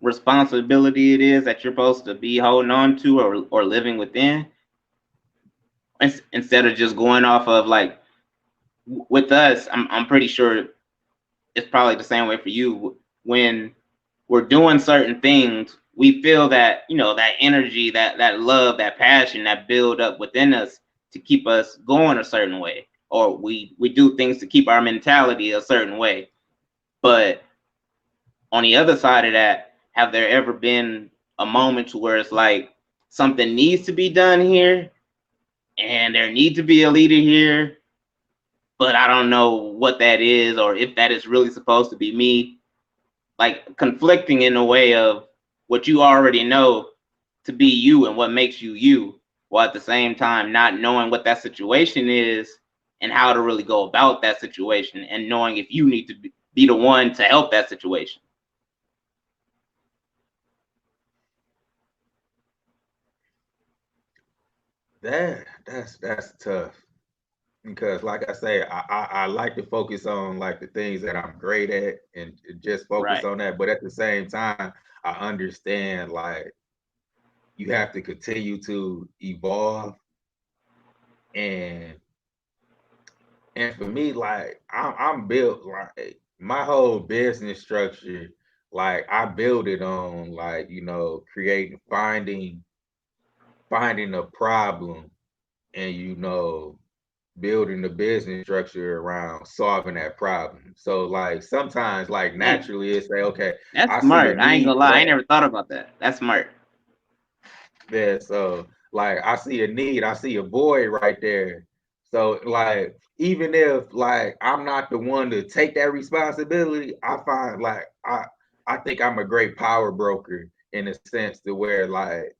responsibility it is that you're supposed to be holding on to or living within, instead of just going off of like with us? I'm pretty sure it's probably the same way for you. When we're doing certain things, we feel that, that energy, that love, that passion that build up within us to keep us going a certain way, or we do things to keep our mentality a certain way. But on the other side of that, have there ever been a moment to where it's like something needs to be done here and there needs to be a leader here, but I don't know what that is or if that is really supposed to be me, like conflicting in a way of what you already know to be you and what makes you you, while at the same time not knowing what that situation is and how to really go about that situation and knowing if you need to be the one to help that situation. That's tough because, like I say, I like to focus on like the things that I'm great at and just focus Right. on that. But at the same time, I understand like you have to continue to evolve and for me, like I'm built like my whole business structure, like I build it on like creating finding a problem and building the business structure around solving that problem. So like sometimes like Mm, naturally it's say, okay, that's I see a smart. I ain't need gonna for lie. I ain't that. never thought about that. That's smart. Yeah, so Like I see a need, I see a void right there. So like even if like I'm not the one to take that responsibility, I find like I think I'm a great power broker in a sense to where like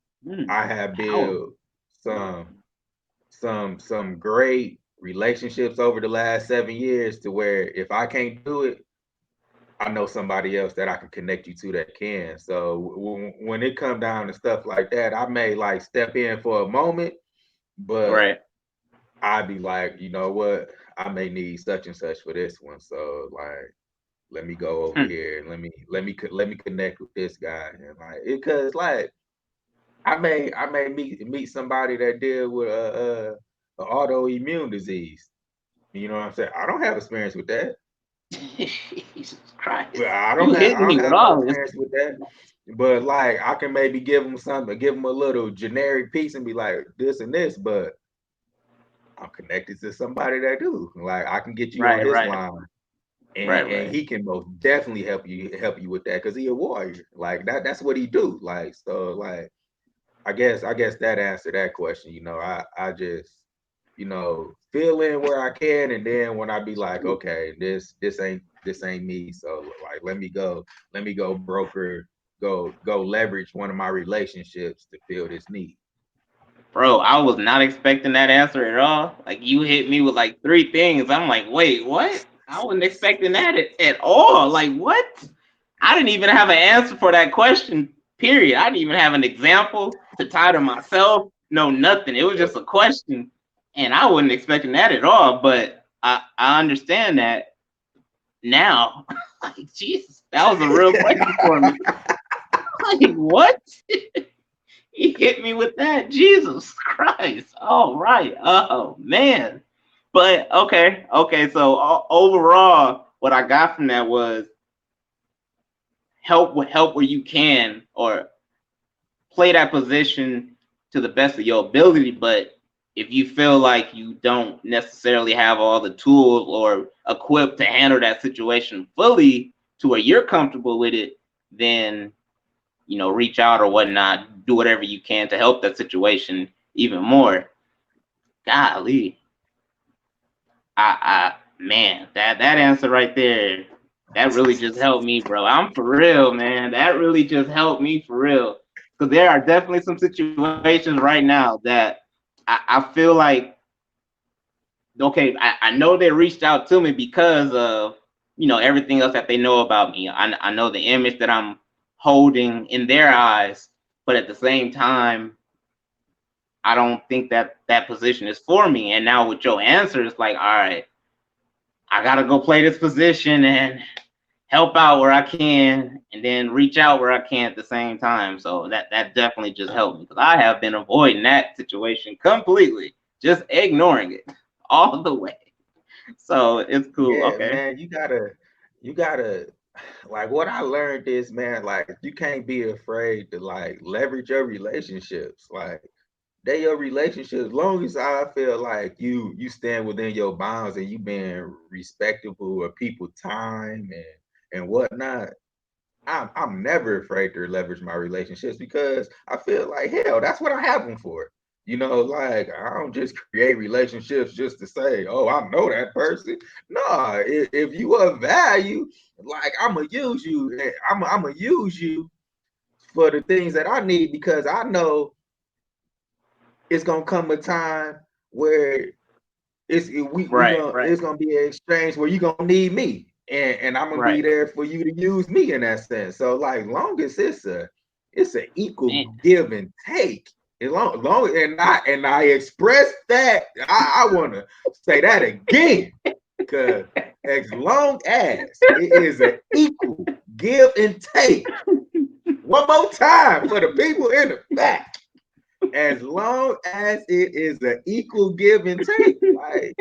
I have Power. built some some great relationships over the last 7 years to where if I can't do it, I know somebody else that I can connect you to that can. So when it come down to stuff like that, I may like step in for a moment, but Right. I'd be like, you know what? I may need such and such for this one. So like, let me go over here and let me connect with this guy and like because like I may meet somebody that deal with a autoimmune disease. You know what I'm saying? I don't have experience with that. Jesus Christ. But I You don't have hit I me don't with have no all this. experience with that. But like I can maybe give them something, give them a little generic piece and be like this and this, but I'm connected to somebody that do. Like I can get you on Right, his right, line and right. he can most definitely help you with that because he a warrior. Like that's what he do. Like so like I guess that answered that question. I just fill in where I can, and then when I be like, okay, this ain't me. So like, let me go broker, go leverage one of my relationships to fill this need. Bro, I was not expecting that answer at all. Like you hit me with like three things. I'm like, wait, what? I wasn't expecting that at all. Like what? I didn't even have an answer for that question. Period. I didn't even have an example to tie to myself. No, nothing. It was just a question, and I wasn't expecting that at all. But I understand that now. Like Jesus, that was a real question for me. Like what? He hit me with that. Jesus Christ. All right. Oh man. But okay. So overall, what I got from that was help where you can, or play that position to the best of your ability. But if you feel like you don't necessarily have all the tools or equipped to handle that situation fully to where you're comfortable with it, then reach out or whatnot, do whatever you can to help that situation even more. Golly, man, that answer right there, that really just helped me, bro. I'm for real, man. That really just helped me for real. Because there are definitely some situations right now that I feel like, okay, I know they reached out to me because of everything else that they know about me. I know the image that I'm holding in their eyes, but at the same time, I don't think that position is for me. And now with your answer, it's like, all right, I gotta go play this position and help out where I can, and then reach out where I can at the same time. So that definitely just helped me because I have been avoiding that situation completely, just ignoring it all the way. So it's cool. Yeah, Okay. man, you gotta like what I learned is, man, like you can't be afraid to like leverage your relationships. Like they your relationships, as long as I feel like you stand within your bounds and you being respectable of people's time and whatnot. I'm never afraid to leverage my relationships because I feel like hell, that's what I have them for. Like I don't just create relationships just to say, oh, I know that person. No, if you are value, like I'm gonna use you. I'm gonna use you for the things that I need because I know it's gonna come a time where we Right. gonna Right. it's gonna be an exchange where you gonna need me and I'm gonna be Right. there for you to use me in that sense. So like long as it's a equal Man. give and take. As long and I express that I want to say that again because as long as it is an equal give and take. One more time for the people in the back. As long as it is an equal give and take, like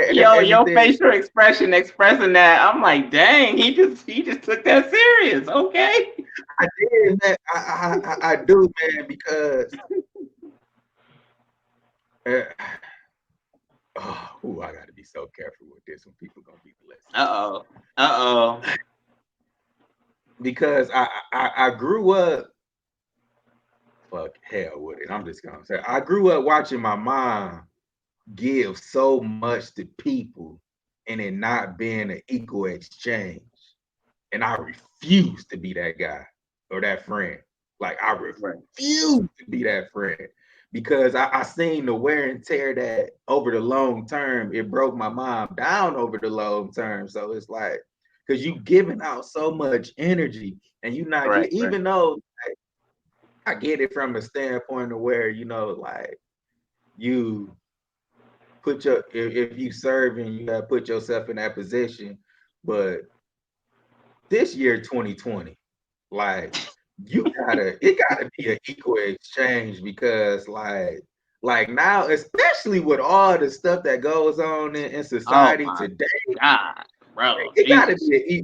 Your everything. facial expression expressing that, I'm like, dang, he just took that serious. Okay. I did, man. I do, man, because uh, I got to be so careful with this when people gonna be listening. Uh-oh. Uh-oh. Because I grew up fuck hell with it. I'm just gonna say I grew up watching my mom give so much to people and it not being an equal exchange. And I refuse to be that guy or that friend. Like I refuse to be that friend because I seen the wear and tear that over the long term, it broke my mom down over the long term. So it's like, because you giving out so much energy and you not get, even though like, I get it from a standpoint of where, like you put your, if you serving, you gotta put yourself in that position. But this year, 2020, like it gotta be an equal exchange because like now, especially with all the stuff that goes on in Oh society my today, God, bro, it gotta Jesus. be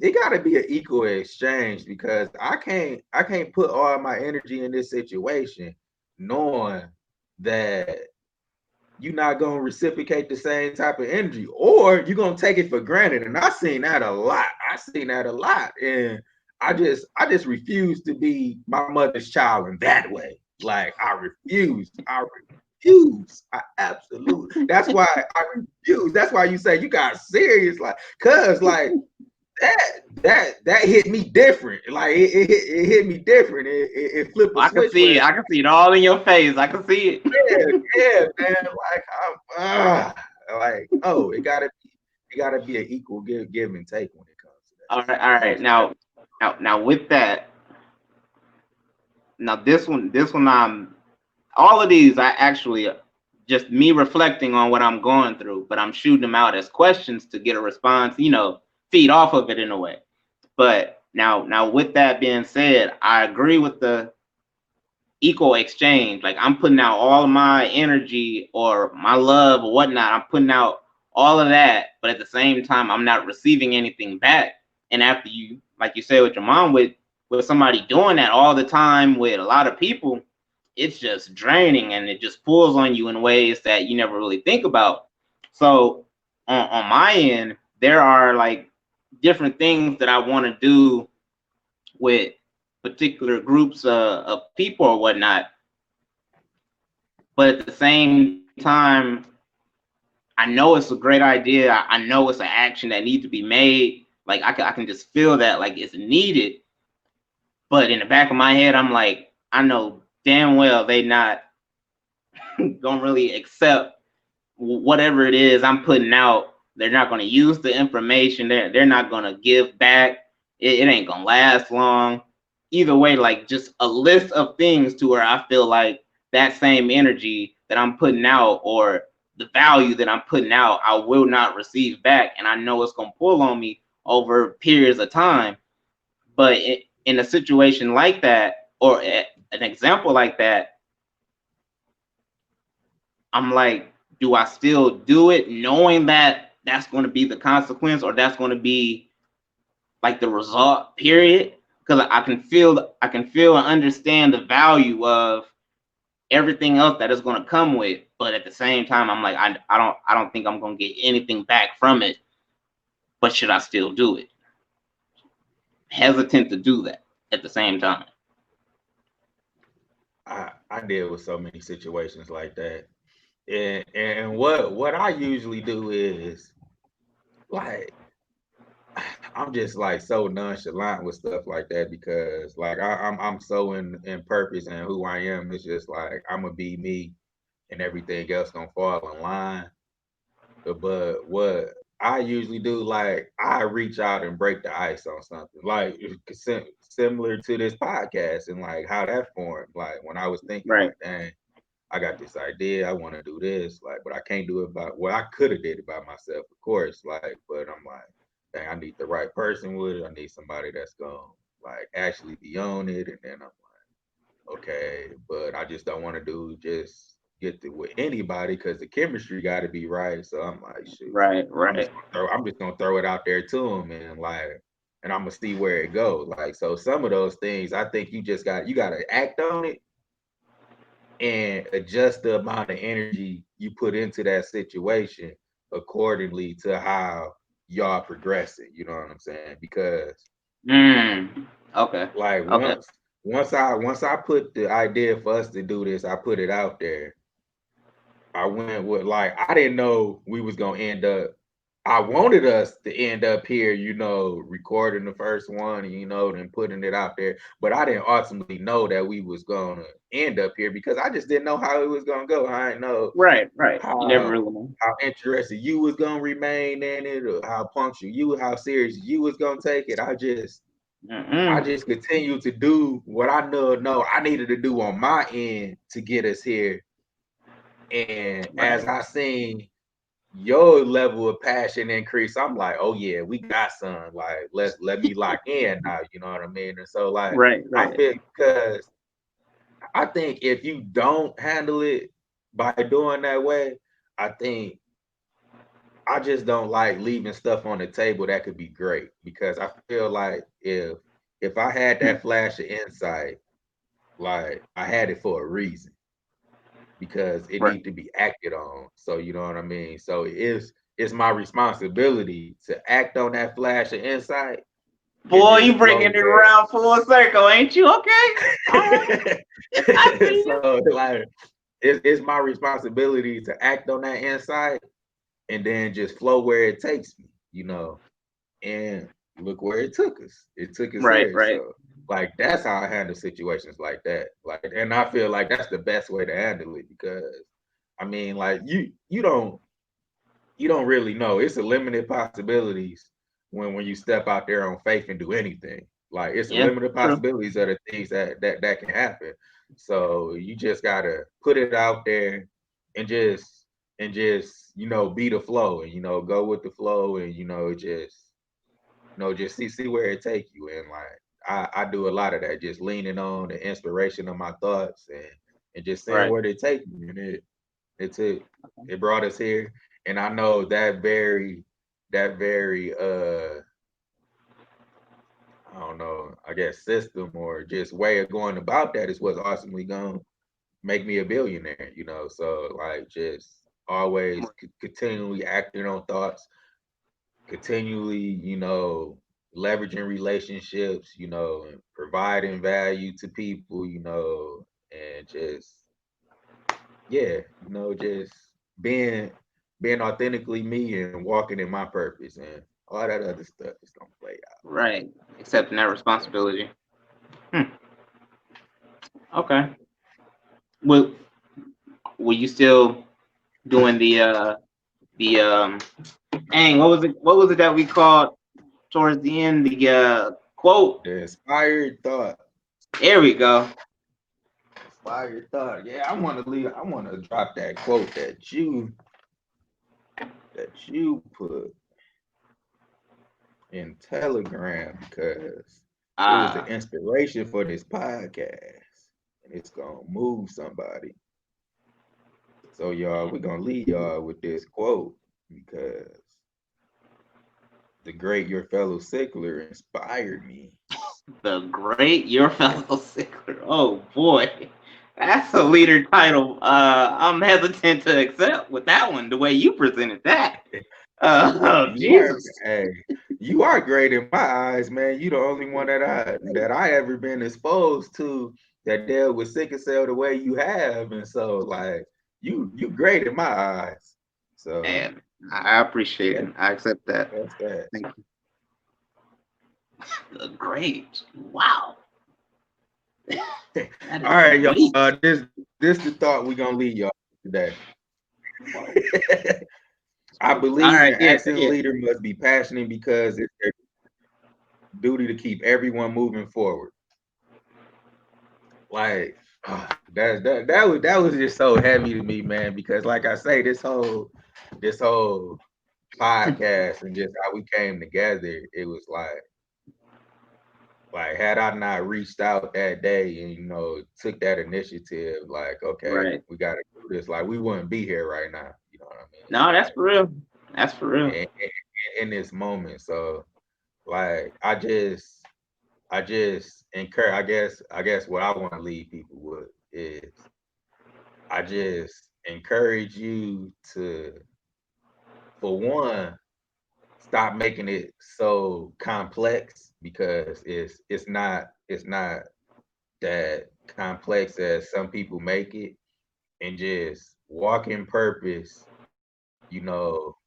it gotta be an equal exchange because I can't put all my energy in this situation knowing that you're not gonna reciprocate the same type of energy, or you're gonna take it for granted. And I seen that a lot. And I just refuse to be my mother's child in that way. Like I refuse. I refuse. I absolutely. That's why I refuse. That's why you say you got serious, like, cause like that hit me different. Like it hit me different. It flipped a I can switch see where it. I can see it all in your face. I can see it. yeah, man. Like like oh, it gotta be an equal give and take when it comes to All that. right, all right. Now with that, now this one, all of these, I actually just me reflecting on what I'm going through, but I'm shooting them out as questions to get a response, feed off of it in a way. But now with that being said, I agree with the equal exchange. Like I'm putting out all of my energy or my love or whatnot. I'm putting out all of that, but at the same time, I'm not receiving anything back. And after you, like you said with your mom, with somebody doing that all the time with a lot of people, it's just draining and it just pulls on you in ways that you never really think about. So on my end, there are like different things that I want to do with particular groups of people or whatnot. But at the same time, I know it's a great idea. I know it's an action that needs to be made. Like I can just feel that like it's needed. But in the back of my head, I'm like, I know damn well they not gonna really accept whatever it is I'm putting out. They're not gonna use the information. They're not gonna give back. It ain't gonna last long. Either way, like just a list of things to where I feel like that same energy that I'm putting out or the value that I'm putting out, I will not receive back. And I know it's gonna pull on me over periods of time. But in a situation like that, or an example like that, I'm like, do I still do it knowing that that's going to be the consequence or that's going to be like the result, period? Because I can feel and understand the value of everything else that is going to come with, but at the same time, I'm like, I don't think I'm going to get anything back from it. But should I still do it? Hesitant to do that at the same time. I deal with so many situations like that. And what I usually do is like I'm just like so nonchalant with stuff like that because like I'm so in purpose and who I am. It's just like I'm gonna be me and everything else gonna fall in line. But what I usually do, like I reach out and break the ice on something, like similar to this podcast and like how that formed. Like when I was thinking, Right. like, dang, I got this idea, I want to do this, like, but I can't do it by. Well, I could have did it by myself, of course, like, but I'm like, dang, I need the right person with it. I need somebody that's gonna like actually be on it, and then I'm okay, but I just don't want to do just get to with anybody because the chemistry got to be right. So I'm like, shoot, Right. I'm just Right. gonna throw it out there to them and like, and I'm gonna see where it goes. Like, so some of those things, I think you got to act on it and adjust the amount of energy you put into that situation accordingly to how y'all progressing. You know what I'm saying? Because Mm. Okay. like Okay. once I put the idea for us to do this, I put it out there. I went with like I didn't know we was gonna end up. I wanted us to end up here, recording the first one, and putting it out there. But I didn't ultimately know that we was gonna end up here because I just didn't know how it was gonna go. I didn't know Right. You never how really know. how interested you was gonna remain in it, or how punctual how serious you was gonna take it. I just continued to do what I know I needed to do on my end to get us here. And as Right. I seen your level of passion increase, I'm like, oh yeah, we got some. Like, let me lock in now. You know what I mean? And so, like, I Right. feel because I think if you don't handle it by doing that way, I think I just don't like leaving stuff on the table that could be great because I feel like if I had that flash of insight, like I had it for a reason because it Right. need to be acted on. So you know what I mean? So it's my responsibility to act on that flash of insight and Boy, just you flow bringing it where around full circle, ain't you? Okay. All right. I see you. so like it's my responsibility to act on that insight and then just flow where it takes me. And look where it took us. It took us here. Right. So like that's how I handle situations like that. Like, and I feel like that's the best way to handle it because I mean, like you don't really know. It's a limited possibilities when you step out there on faith and do anything. Like it's a Yeah. limited True. possibilities of the things that can happen. So you just gotta put it out there and just be the flow and go with the flow and just see where it take you. And like I do a lot of that, just leaning on the inspiration of my thoughts and just seeing Right. where they take me. And it took it brought us here. And I know that very I don't know, I guess system or just way of going about that is what's ultimately gonna make me a billionaire. So like just always continually acting on thoughts, continually, leveraging relationships, and providing value to people, and just yeah, just being being authentically me and walking in my purpose and all that other stuff is gonna play out. Right. Accepting that responsibility. Okay. Will Were you still doing the dang, what was it that we called towards the end? The quote. The inspired thought. There we go. Inspired thought. Yeah, I wanna drop that quote that you put in Telegram because it was the Ah, inspiration for this podcast. And it's gonna move somebody. So y'all, we're gonna leave y'all with this quote because the great your fellow sickler inspired me. the great your fellow sickler. Oh boy. That's a leader title. I'm hesitant to accept with that one, the way you presented that. Oh, You are Jesus. hey, you are great in my eyes, man. You the only one that I ever been exposed to that dealt with sickle cell the way you have. And so like you great in my eyes. So And I appreciate it. that, I accept that. that's that. Thank you. Great. Wow. That All is right, y'all. great. This the thought we're gonna leave y'all today. I All believe right. an Yeah. excellent Yeah. leader must be passionate because it's their duty to keep everyone moving forward. Like that was just so heavy to me, man. Because like I say, this whole podcast and just how we came together, it was like had I not reached out that day and took that initiative, like okay, Right. we got to do this. Like we wouldn't be here right now. You know what I mean? No, that's Like for real. That's for real. in this moment. So like I just encourage. I guess what I want to leave people with is I just encourage you to, for one, stop making it so complex because it's not that complex as some people make it, and just walk in purpose.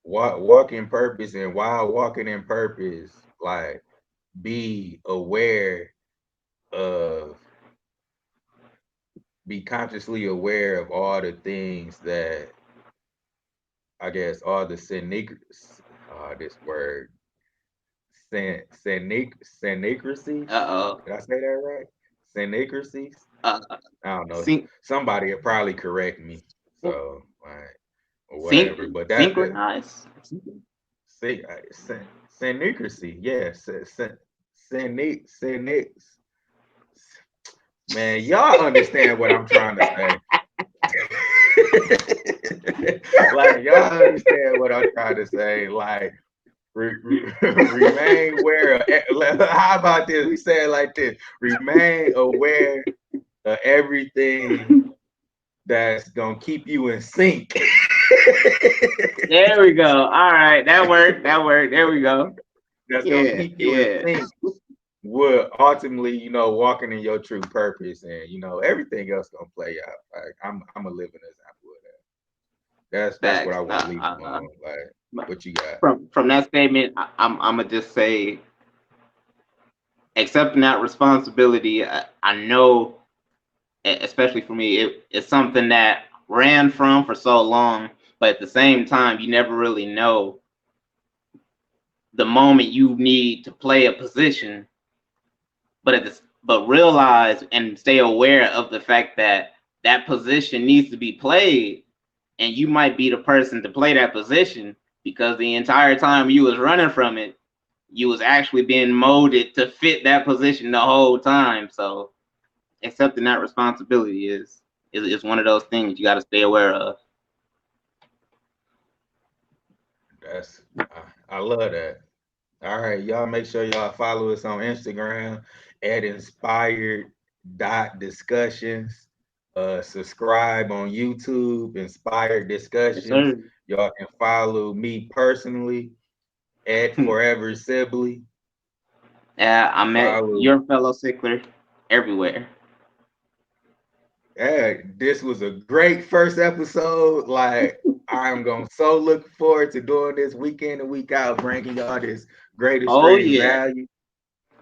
Walk in purpose, and while walking in purpose, like be aware of, be consciously aware of all the things that I guess all the this word synchronicities. Uh-oh. Did I say that right? Synchronicities. Uh, I don't know. syn- Somebody will probably correct me. So like or whatever. But that synchronize. see synchronicity. Yeah. Sync. Man, y'all understand what I'm trying to say. Like y'all understand what I'm trying to say. Like remain aware. How about this? We say it like this: remain aware of everything that's gonna keep you in sync. There we go. All right, that worked. That worked. There we go. That's gonna Yeah, keep you in yeah. sync. Will ultimately, walking in your true purpose, and everything else gonna play out. Like I'm a living example of that. That's what I Facts. want to leave them on. Like, what you got? From that statement, I'm gonna just say accepting that responsibility. I know, especially for me, it's something that ran from for so long, but at the same time, you never really know the moment you need to play a position, but realize and stay aware of the fact that that position needs to be played, and you might be the person to play that position because the entire time you was running from it, you was actually being molded to fit that position the whole time. So accepting that responsibility is one of those things you got to stay aware of. I love that. All right, y'all make sure y'all follow us on Instagram at inspired dot discussions. Subscribe on YouTube, Inspired Yes, Discussions. sir. Y'all can follow me personally at Forever Sibley. Yeah, I met Follow. your fellow sickler everywhere. Hey, this was a great first episode. Like I'm gonna so look forward to doing this week in and week out, bringing y'all this great Oh extreme yeah. value.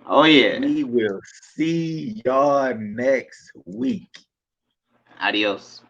Oh yeah. We will see y'all next week. Adios.